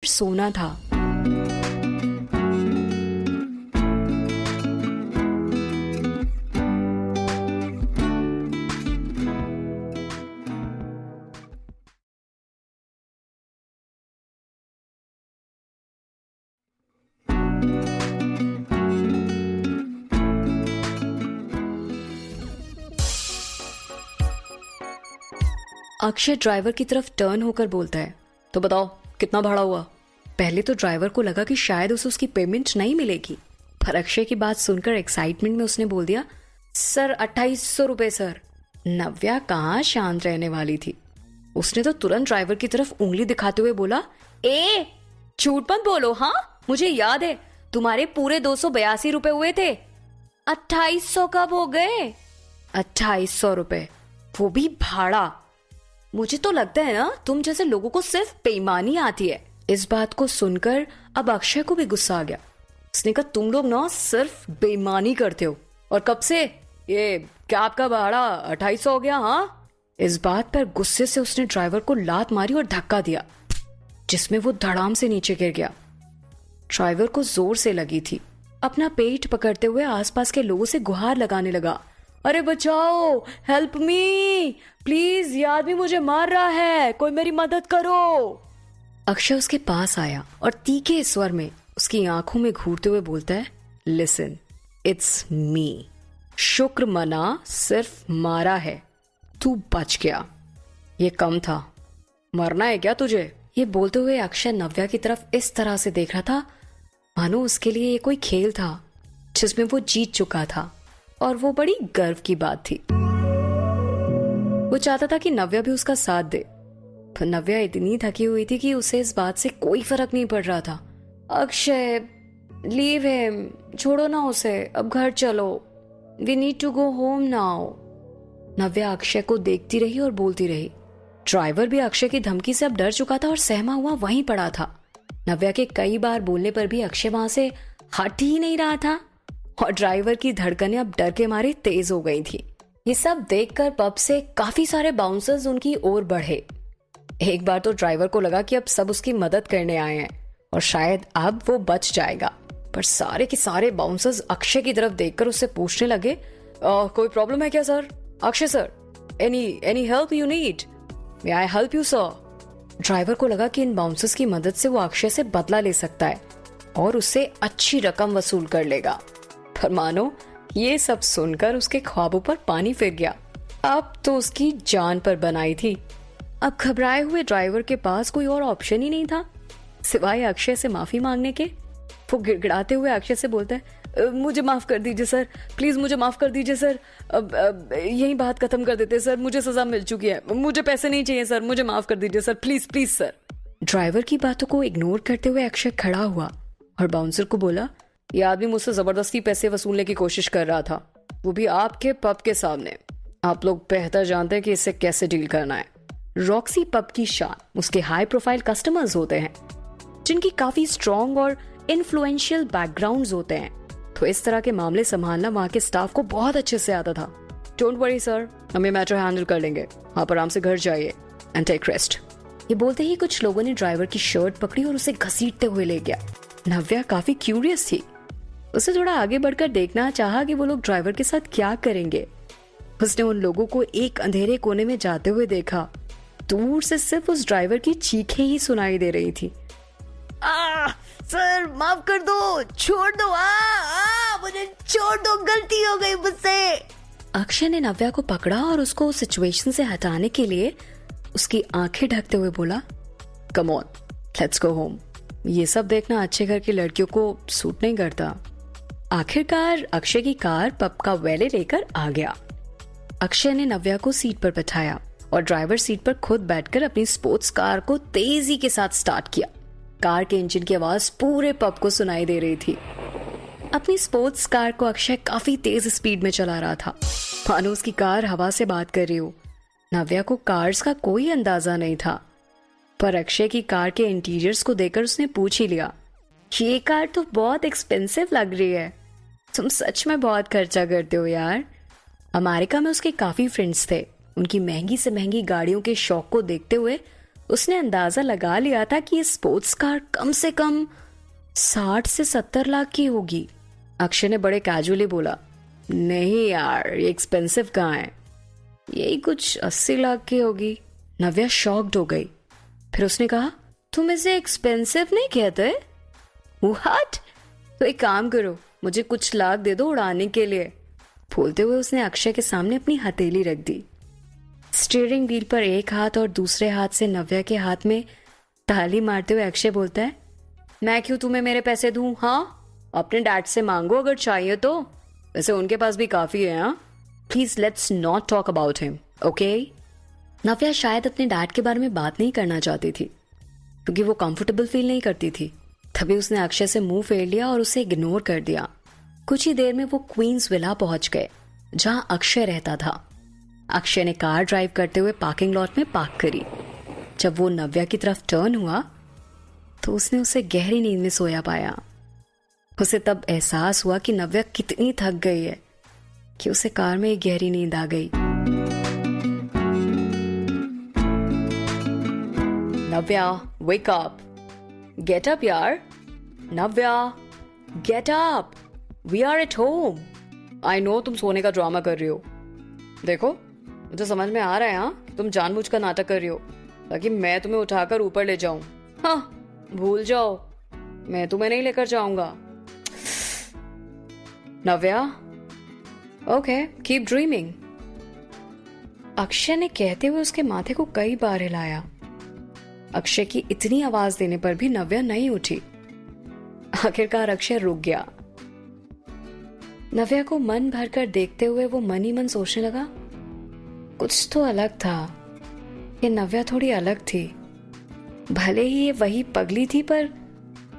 सोना था। अक्षय ड्राइवर की तरफ टर्न होकर बोलता है, तो बताओ कितना भाड़ा हुआ। पहले तो ड्राइवर को लगा कि शायद उसे उसकी पेमेंट नहीं मिलेगी, पर अक्षय की बात सुनकर एक्साइटमेंट में उसने बोल दिया, सर 2800 रुपए सर। नव्या कहाँ शांत रहने वाली थी, उसने तो तुरंत ड्राइवर की तरफ उंगली दिखाते हुए बोला, ए झूठ मत बोलो। हाँ मुझे याद है तुम्हारे पूरे 282 रुपए हुए थे। 2800 कब हो गए? 2800 रुपए, वो भी भाड़ा। मुझे तो लगता है ना तुम जैसे लोगों को सिर्फ बेईमानी आती है। इस बात को सुनकर अब अक्षय को भी गुस्सा आ गया। उसने कहा, तुम लोग ना सिर्फ बेईमानी करते हो। और कब से? ये कैब का भाड़ा 2800 हो गया। हाँ, इस बात पर गुस्से से उसने ड्राइवर को लात मारी और धक्का दिया, जिसमें वो धड़ाम से नीचे गिर गया। ड्राइवर को जोर से लगी थी। अपना पेट पकड़ते हुए आसपास के लोगों से गुहार लगाने लगा, अरे बचाओ, हेल्प मी प्लीज, ये आदमी मुझे मार रहा है, कोई मेरी मदद करो। अक्षय उसके पास आया और तीखे स्वर में उसकी आंखों में घूरते हुए बोलता है, लिसन, इट्स मी। शुक्र मना, सिर्फ मारा है, तू बच गया, ये कम था। मरना है क्या तुझे? ये बोलते हुए अक्षय नव्या की तरफ इस तरह से देख रहा था मानो उसके लिए ये कोई खेल था जिसमें वो जीत चुका था, और वो बड़ी गर्व की बात थी। वो चाहता था कि नव्या भी उसका साथ दे, पर नव्या इतनी थकी हुई थी कि उसे इस बात से कोई फर्क नहीं पड़ रहा था। अक्षय लीव हिम, छोड़ो ना उसे, अब घर चलो, we need to go home now. Navya Akshay को देखती रही और बोलती रही। ड्राइवर भी अक्षय की धमकी से अब डर चुका था और सहमा हुआ वहीं पड़ा था। नव्या के कई बार बोलने पर भी अक्षय वहां से हट ही नहीं रहा था, और ड्राइवर की धड़कनें अब डर के मारे तेज हो गई थी। ये सब देखकर पब से काफी सारे बाउंसर्स उनकी ओर बढ़े। एक बार तो ड्राइवर को लगा कि अब सब उसकी मदद करने आए हैं और शायद अब वो बच जाएगा, पर सारे के सारे बाउंसर्स अक्षय की तरफ देखकर उससे पूछने लगे, कोई प्रॉब्लम है क्या sir? Akshay sir, any help you need? May I help you sir? Driver को लगा कि इन बाउंसर्स की मदद से वो अक्षय से बदला ले सकता है और उससे अच्छी रकम वसूल कर लेगा, पर मानो ये सब सुनकर उसके ख्वाबों पर पानी फिर गया। अब तो उसकी जान पर बनाई थी। अब घबराए हुए ड्राइवर के पास कोई और ऑप्शन ही नहीं था सिवाय अक्षय से माफी मांगने के। वो गिड़गिड़ाते हुए अक्षय से बोलता है, मुझे माफ कर दीजिए सर, प्लीज मुझे माफ कर दीजिए सर, अब यही बात खत्म कर देते सर, मुझे सजा मिल चुकी है, मुझे पैसे नहीं चाहिए सर, मुझे माफ कर दीजिए sir, please please sir. Driver की बातों को इग्नोर करते हुए अक्षय खड़ा हुआ और बाउंसर को बोला, ये आदमी मुझसे जबरदस्ती पैसे वसूलने की कोशिश कर रहा था, वो भी आपके पब के सामने। आप लोग बेहतर जानते हैं कि इससे कैसे डील करना है। रॉक्सी पब की शान उसके हाई प्रोफाइल कस्टमर्स होते हैं जिनकी काफी स्ट्रॉन्ग और इन्फ्लुएंशियल बैकग्राउंड्स होते हैं, तो इस तरह के मामले संभालना वहां के स्टाफ को बहुत अच्छे से आता था। डोंट वरी सर, हम ये मैटर हैंडल कर लेंगे, आप आराम से घर जाइए एंड टेक रेस्ट। ये बोलते ही कुछ लोगों ने ड्राइवर की शर्ट पकड़ी और उसे घसीटते हुए ले गया। नव्या काफी क्यूरियस थी, उसे थोड़ा आगे बढ़कर देखना चाहा कि वो लोग ड्राइवर के साथ क्या करेंगे। उसने उन लोगों को एक अंधेरे कोने में जाते हुए देखा। दूर से सिर्फ उस ड्राइवर की चीखें ही सुनाई दे रही थी, सर माफ कर दो, छोड़ दो, मुझे छोड़ दो, गलती हो गई मुझसे। अक्षय ने नव्या को पकड़ा और उसको उस सिचुएशन से हटाने के लिए उसकी आंखें ढकते हुए बोला, come on, let's go home. ये सब देखना अच्छे घर की लड़कियों को सूट नहीं करता। आखिरकार अक्षय की कार पब का वैले लेकर आ गया। अक्षय ने नव्या को सीट पर बैठाया और ड्राइवर सीट पर खुद बैठकर अपनी स्पोर्ट्स कार को तेजी के साथ स्टार्ट किया। कार के इंजन की आवाज पूरे पब को सुनाई दे रही थी। अपनी स्पोर्ट्स कार को अक्षय काफी तेज स्पीड में चला रहा था, मानो उसकी कार हवा से बात कर रही हो। नव्या को कार्स का कोई अंदाजा नहीं था, पर अक्षय की कार के इंटीरियर्स को देखकर उसने पूछ ही लिया, ये कार तो बहुत एक्सपेंसिव लग रही है, तुम सच में बहुत खर्चा करते हो यार। अमेरिका में उसके काफी फ्रेंड्स थे, उनकी महंगी से महंगी गाड़ियों के शौक को देखते हुए उसने अंदाजा लगा लिया था कि ये स्पोर्ट्स कार कम से कम 60 से 70 लाख की होगी। अक्षय ने बड़े कैजुअली बोला, नहीं यार, ये एक्सपेंसिव कहाँ है, यही कुछ 80 लाख की होगी। नव्या शॉक्ड हो गई। फिर उसने कहा, तुम इसे एक्सपेंसिव नहीं कहते? व्हाट? तो एक काम करो, मुझे कुछ लाख दे दो उड़ाने के लिए। बोलते हुए उसने अक्षय के सामने अपनी हथेली रख दी। स्टीयरिंग व्हील पर एक हाथ और दूसरे हाथ से नव्या के हाथ में ताली मारते हुए अक्षय बोलता है, मैं क्यों तुम्हें मेरे पैसे दूं? हाँ, अपने डैड से मांगो अगर चाहिए तो, वैसे उनके पास भी काफी है। हाँ, please let's not talk about him, okay? Navya शायद अपने डैड के बारे में बात नहीं करना चाहती थी क्योंकि वो कंफर्टेबल फील नहीं करती थी। तभी उसने अक्षय से मुंह फेर लिया और उसे इग्नोर कर दिया। कुछ ही देर में वो क्वींस विला पहुंच गए जहां अक्षय रहता था। अक्षय ने कार ड्राइव करते हुए पार्किंग लॉट में पार्क करी। जब वो नव्या की तरफ टर्न हुआ तो उसने उसे गहरी नींद में सोया पाया। उसे तब एहसास हुआ कि नव्या कितनी थक गई है कि उसे कार में एक गहरी नींद आ गई। Navya, wake up, get up यार। Navya, get up, we are at home. I know तुम सोने का ड्रामा कर रही हो। देखो, मुझे समझ में आ रहा है हाँ, तुम जानबूझकर नाटक कर रही हो ताकि मैं तुम्हें उठाकर ऊपर ले जाऊं। हाँ, भूल जाओ, मैं तुम्हें नहीं लेकर जाऊंगा। नव्या, ओके, कीप ड्रीमिंग। अक्षय ने कहते हुए उसके माथे को कई बार हिलाया। अक्षय की इतनी आवाज देने पर भी नव्या नहीं उठी। आखिरकार अक्षय रुक गया। नव्या को मन भरकर देखते हुए वो मन ही मन सोचने लगा, कुछ तो अलग था। ये नव्या थोड़ी अलग थी। भले ही ये वही पगली थी, पर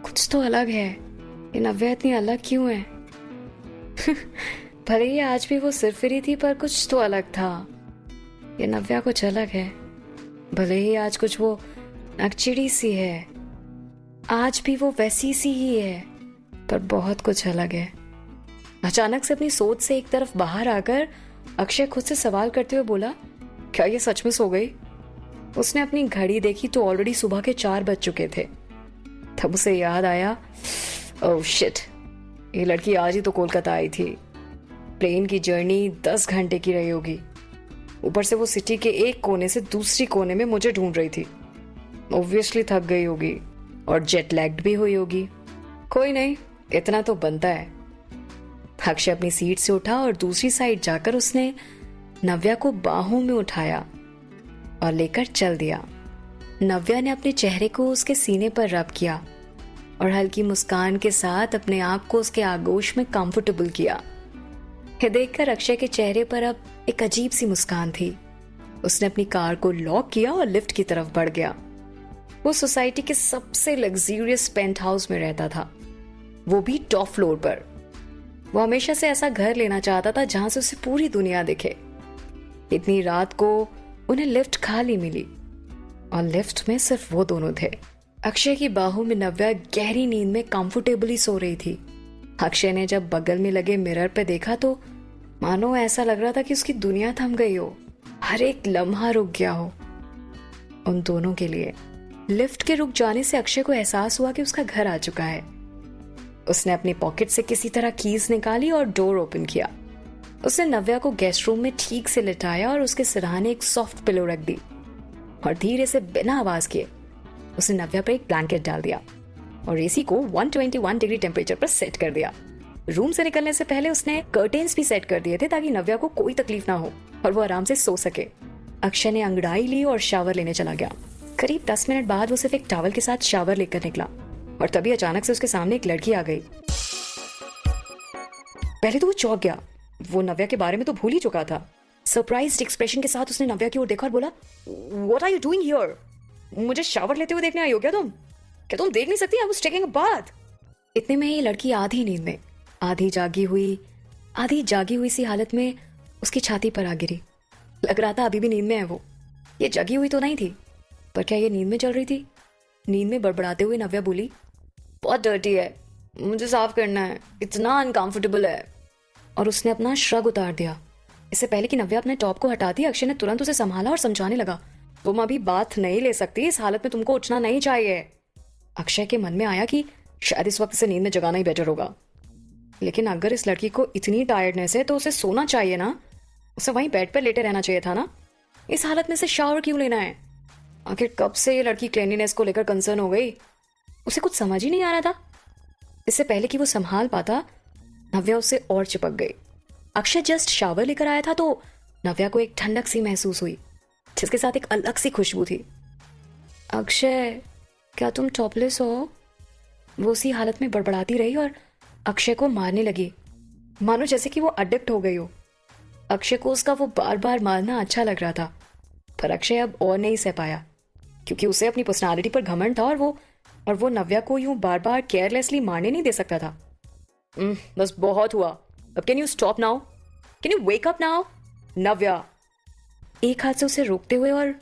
कुछ तो अलग है। ये नव्या इतनी अलग क्यों है? भले ही आज भी वो सिरफिरी थी, पर कुछ तो अलग था। ये नव्या कुछ अलग है। भले ही आज कुछ वो नकचिड़ी सी है, आज भी वो वैसी सी ही है, पर बहुत कुछ अलग है। अचानक से अपनी सोच से एक तरफ बाहर आकर अक्षय खुद से सवाल करते हुए बोला, क्या ये सच में सो गई? उसने अपनी घड़ी देखी तो ऑलरेडी सुबह के 4 बज चुके थे। तब उसे याद आया, ओह शिट, ये लड़की आज ही तो कोलकाता आई थी। प्लेन की जर्नी 10 घंटे की रही होगी। ऊपर से वो सिटी के एक कोने से दूसरी कोने में मुझे ढूंढ रही थी। ऑब्वियसली थक गई होगी और जेट लैग्ड भी हुई होगी। कोई नहीं, इतना तो बनता है। अक्षय अपनी सीट से उठा और दूसरी साइड जाकर उसने नव्या को बाहों में उठाया और लेकर चल दिया। नव्या ने अपने चेहरे को उसके सीने पर रब किया और हल्की मुस्कान के साथ अपने आप को उसके आगोश में कंफर्टेबल किया। यह देखकर अक्षय के चेहरे पर अब एक अजीब सी मुस्कान थी। उसने अपनी कार को लॉक किया और लिफ्ट की तरफ बढ़ गया। वो सोसाइटी के सबसे लग्जरियस पेंट हाउस में रहता था, वो भी टॉप फ्लोर पर। वो हमेशा से ऐसा घर लेना चाहता था जहां से उसे पूरी दुनिया दिखे। इतनी रात को उन्हें लिफ्ट खाली मिली और लिफ्ट में सिर्फ वो दोनों थे। अक्षय की बाहों में नव्या गहरी नींद में कंफर्टेबली सो रही थी। अक्षय ने जब बगल में लगे मिरर पे देखा तो मानो ऐसा लग रहा था कि उसकी दुनिया थम गई हो, हर एक लम्हा रुक गया हो उन दोनों के लिए। लिफ्ट के रुक जाने से अक्षय को एहसास हुआ कि उसका घर आ चुका है। उसने अपनी पॉकेट से किसी तरह कीज निकाली और डोर ओपन किया। उसने नव्या को गेस्ट रूम में ठीक से लिटाया और उसके सिरहाने एक सॉफ्ट पिलो रख दी और धीरे से बिना आवाज किए उसने नव्या पर एक ब्लैंकेट डाल दिया और एसी को 121 डिग्री टेम्परेचर पर सेट कर दिया। रूम से निकलने से पहले उसने कर्टेन्स भी सेट कर दिए थे ताकि नव्या को कोई तकलीफ ना हो और वो आराम से सो सके। अक्षय ने अंगड़ाई ली और शावर लेने चला गया। करीब 10 मिनट बाद वो सिर्फ एक टॉवल के साथ शावर लेकर निकला और तभी अचानक से उसके सामने एक लड़की आ गई। पहले तो वो चौंक गया, वो नव्या के बारे में तो भूल ही चुका था। सरप्राइज्ड एक्सप्रेशन के साथ उसने नव्या की ओर देखा और बोला, what are you doing here? मुझे शावर लेते हुए देखने आई हो क्या तुम? क्या तुम देख नहीं सकती? I was taking a bath. इतने में ये लड़की आधी नींद में, आधी जागी हुई सी हालत में उसकी छाती पर आ गिरी। लग रहा था अभी भी नींद में है वो। ये जगी हुई तो नहीं थी, पर क्या ये नींद में चल रही थी? नींद में बड़बड़ाते हुए नव्या बोली, बहुत डर्टी है, मुझे साफ करना है, इतना अनकंफर्टेबल है। और उसने अपना श्रग उतार दिया। इससे पहले कि नव्या अपने टॉप को हटाती, अक्षय ने तुरंत उसे संभाला और समझाने लगा, तुम अभी बात नहीं ले सकती, इस हालत में तुमको उठना नहीं चाहिए। अक्षय के मन में आया कि शायद इस वक्त से नींद में जगाना ही बेटर होगा, लेकिन अगर इस लड़की को इतनी टायर्डनेस है तो उसे सोना चाहिए ना, उसे वहीं बेड पर लेटे रहना चाहिए था ना। इस हालत में से शावर क्यों लेना है? आखिर कब से ये लड़की क्लीनलीनेस को लेकर कंसर्न हो गई? उसे कुछ समझ ही नहीं आ रहा था। इससे पहले कि वो संभाल पाता, नव्या उससे और चिपक गई। अक्षय जस्ट शावर लेकर आया था तो नव्या को एक ठंडक सी महसूस हुई, जिसके साथ एक अलग सी खुशबू थी। अक्षय, क्या तुम टॉपलेस हो? वो उसी हालत में बड़बड़ाती रही और अक्षय को मारने लगी, मानो जैसे कि वो अडिक्ट हो गई हो। अक्षय को उसका वो बार बार मारना अच्छा लग रहा था, पर अक्षय अब और नहीं सह पाया, क्योंकि उसे अपनी पर्सनालिटी पर घमंड था और वो नव्या को यूं बार बार केयरलेसली मारने नहीं दे सकता था। बस बहुत हुआ, अब can you stop now? Can you wake up now? Navya, एक हाथ से उसे रोकते हुए और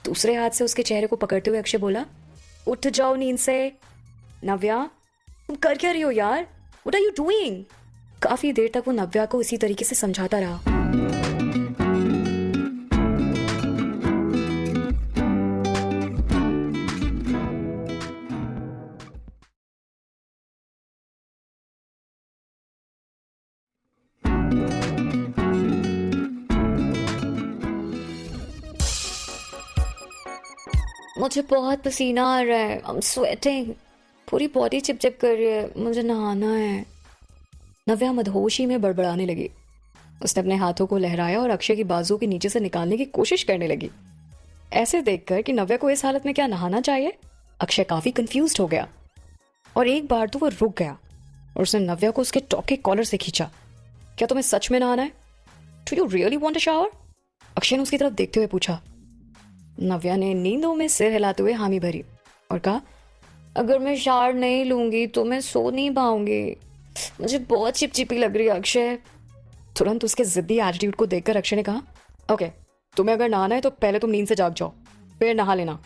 दूसरे हाथ से उसके चेहरे को पकड़ते हुए अक्षय बोला, उठ जाओ नींद से। नव्या, तुम कर क्या रही हो यार? What are you doing? काफी देर तक वो नव्या को इसी तरीके से समझाता रहा। मुझे बहुत पसीना आ रहा है, आई एम स्वेटिंग, पूरी बॉडी चिपचिप कर रही है, मुझे नहाना है। नव्या मदहोशी में बड़बड़ाने लगी। उसने अपने हाथों को लहराया और अक्षय की बाजू के नीचे से निकालने की कोशिश करने लगी। ऐसे देखकर कि नव्या को इस हालत में क्या नहाना चाहिए, अक्षय काफी कंफ्यूज्ड हो गया। और एक बार तो वो रुक गया और उसने नव्या को उसके टॉप के कॉलर से खींचा। क्या तुम्हें सच में नहाना है? Do you really want a shower? Akshay ने उसकी तरफ देखते हुए पूछा। नव्या ने नींदों में सिर हिलाते हुए हामी भरी और कहा, अगर मैं शावर नहीं लूंगी तो मैं सो नहीं पाऊंगी, मुझे बहुत चिपचिपी लग रही है अक्षय। तुरंत उसके जिद्दी एटीट्यूड को देखकर अक्षय ने कहा, ओके, तुम्हें अगर नहाना है तो पहले तुम नींद से जाग जाओ, फिर नहा लेना।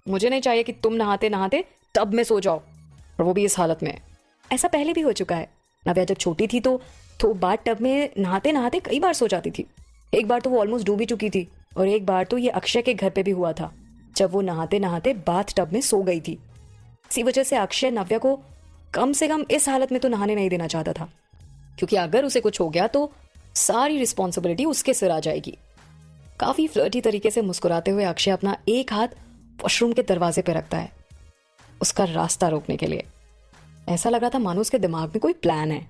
मुझे नहीं चाहिए कि तुम नहाते नहाते टब में सो जाओ, और वो भी इस हालत में। ऐसा पहले भी हो चुका है। नव्या जब छोटी थी तो बार टब में नहाते नहाते कई बार सो जाती थी। एक बार तो वो ऑलमोस्ट डूब ही चुकी थी, और एक बार तो ये अक्षय के घर पे भी हुआ था, जब वो नहाते नहाते बाथ टब में सो गई थी। इसी वजह से अक्षय नव्या को कम से कम इस हालत में तो नहाने नहीं देना चाहता था, क्योंकि अगर उसे कुछ हो गया तो सारी रिस्पॉन्सिबिलिटी उसके सिर आ जाएगी। काफी फ्लर्टी तरीके से मुस्कुराते हुए अक्षय अपना एक हाथ वॉशरूम के दरवाजे पर रखता है, उसका रास्ता रोकने के लिए। ऐसा लग रहा था मानो उसके दिमाग में कोई प्लान है।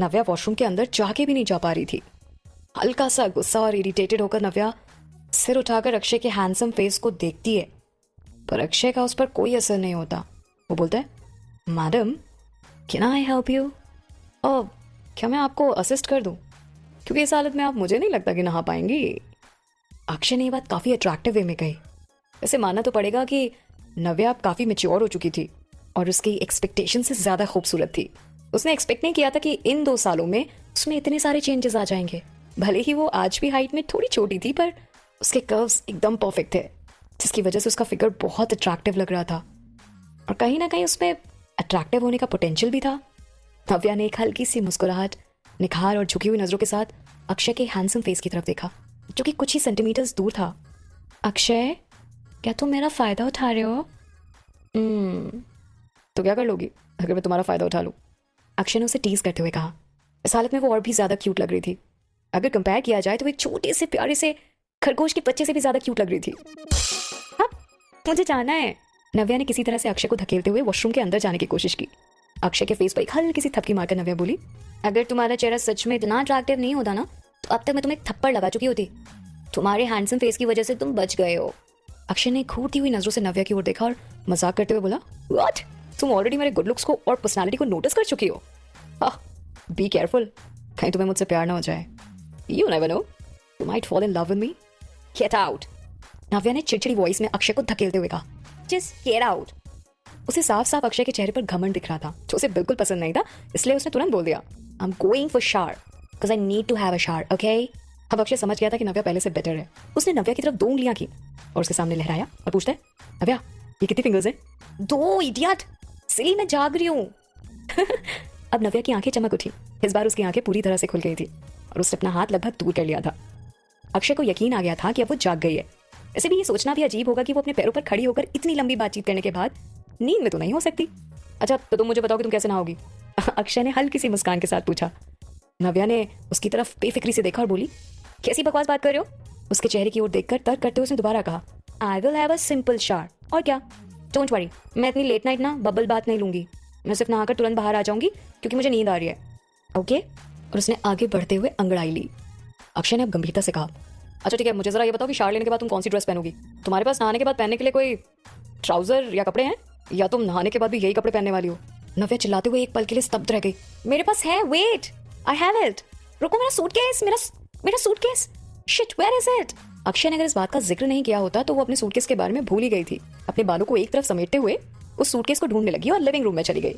नव्या वॉशरूम के अंदर चाह के भी नहीं जा पा रही थी। हल्का सा गुस्सा और इरिटेटेड होकर नव्या सिर उठाकर अक्षय के हैंडसम फेस को देखती है, पर अक्षय का उस पर कोई असर नहीं होता। वो बोलता है, madam, can I help you? Oh, क्या मैं आपको असिस्ट कर दूं? क्योंकि इस हालत में आप मुझे नहीं लगता कि नहा पाएंगी। अक्षय ने ये बात काफी अट्रैक्टिव वे में कही। वैसे मानना तो पड़ेगा कि नव्या अब काफी मैच्योर हो चुकी थी और उसकी एक्सपेक्टेशन से ज्यादा खूबसूरत थी। उसने एक्सपेक्ट नहीं किया था कि इन 2 सालों में उसमें इतने सारे चेंजेस आ जाएंगे। भले ही वो आज भी हाइट में थोड़ी छोटी थी, पर उसके कर्व्स एकदम परफेक्ट थे, जिसकी वजह से उसका फिगर बहुत अट्रैक्टिव लग रहा था, और कहीं ना कहीं उसमें अट्रैक्टिव होने का पोटेंशियल भी था। नव्या ने एक हल्की सी मुस्कुराहट, निखार और झुकी हुई नजरों के साथ अक्षय के हैंडसम फेस की तरफ देखा, जो कि कुछ ही सेंटीमीटर्स दूर था। अक्षय, क्या तुम मेरा फायदा उठा रहे हो? तो क्या कर लोगी अगर मैं तुम्हारा फायदा उठा लूं? अक्षय ने उसे टीज करते हुए कहा। इस हालत में वो और भी ज्यादा क्यूट लग रही थी। अगर कंपेयर किया जाए तो एक छोटे से प्यारे से खरगोश के बच्चे से भी ज्यादा क्यूट लग रही थी। हाँ, मुझे जाना है। नव्या ने किसी तरह से अक्षय को धकेलते हुए वॉशरूम के अंदर जाने की कोशिश की। अक्षय के फेस पर एक हल्की सी थपकी मारकर नव्या बोली, अगर तुम्हारा चेहरा सच में इतना अट्रैक्टिव नहीं होता ना, तो अब तक मैं तुम्हें एक थप्पड़ लगा चुकी होती। तुम्हारे हैंडसम फेस की वजह से तुम बच गए हो। अक्षय ने घूरती हुई नजरों से नव्या की ओर देखा और मजाक करते हुए बोला, व्हाट, तुम ऑलरेडी मेरे गुड लुक्स को और पर्सनालिटी को नोटिस कर चुकी हो? बी केयरफुल, कहीं तुम्हें मुझसे प्यार ना हो जाए। You never know, you might fall in love with me. Get out. Navya ने चिड़चिड़ी वॉइस में अक्षय को धकेलते हुए कहा, जस्ट गेट आउट। उसे साफ साफ अक्षय के चेहरे पर घमंड दिख रहा था, जो उसे बिल्कुल पसंद नहीं था, इसलिए उसने तुरंत बोल दिया, I am going for shower because I need to have a shower, okay? अब अक्षय समझ गया था कि नव्या पहले से बेटर है। उसने नव्या की तरफ 2 उंगलियां की और उसके सामने लहराया और पूछता है, नव्या, ये कितनी फिंगर्स है? 2, इडियट, सिली, मैं जाग रही हूँ। अब नव्या की आंखें चमक उठी। इस बार उसकी आंखें पूरी तरह से खुल गई थी और उसने अपना हाथ लगभग दूर कर लिया था। अक्षय को यकीन आ गया था कि अब वो जाग गई है। वैसे भी ये सोचना भी अजीब होगा कि वो अपने पैरों पर खड़ी होकर इतनी लंबी बातचीत करने के बाद नींद में तो नहीं हो सकती। अच्छा तो तुम मुझे बताओ कि तुम कैसे नहाओगी? अक्षय ने हल्की सी मुस्कान के साथ पूछा। नव्या ने उसकी तरफ बेफिक्री से देखा और बोली, कैसी बकवास बात कर रहे हो? उसके चेहरे की ओर देखकर तर्क करते हुए उसने दोबारा कहा, I will have a simple shower. और क्या? डोंट वरी, मैं इतनी लेट नाइट ना बबल बात नहीं लूंगी। मैं सिर्फ नहाकर तुरंत बाहर आ जाऊंगी क्योंकि मुझे नींद आ रही है। ओके? और उसने आगे बढ़ते हुए अंगड़ाई ली। अक्षय ने अब गंभीरता से कहा, अच्छा ठीक है, मुझे जरा ये बताओ कि शावर लेने के बाद तुम कौन सी ड्रेस पहनोगी? तुम्हारे पास नहाने के बाद पहनने के लिए कोई ट्राउजर या कपड़े हैं, या तुम नहाने के बाद भी यही कपड़े पहनने वाली हो? नव्या चिल्लाते हुए एक पल के लिए स्तब्ध रह गई। मेरे पास है, वेट, आई हैव इट। रुको, मेरा सूटकेस, मेरा suitcase, shit, where is it? Akshay ने अगर इस बात का जिक्र नहीं किया होता तो वो अपने सूटकेस के बारे में भूल ही गई थी। अपने बालों को एक तरफ समेटते हुए उस सूटकेस को ढूंढने लगी और लिविंग रूम में चली गई।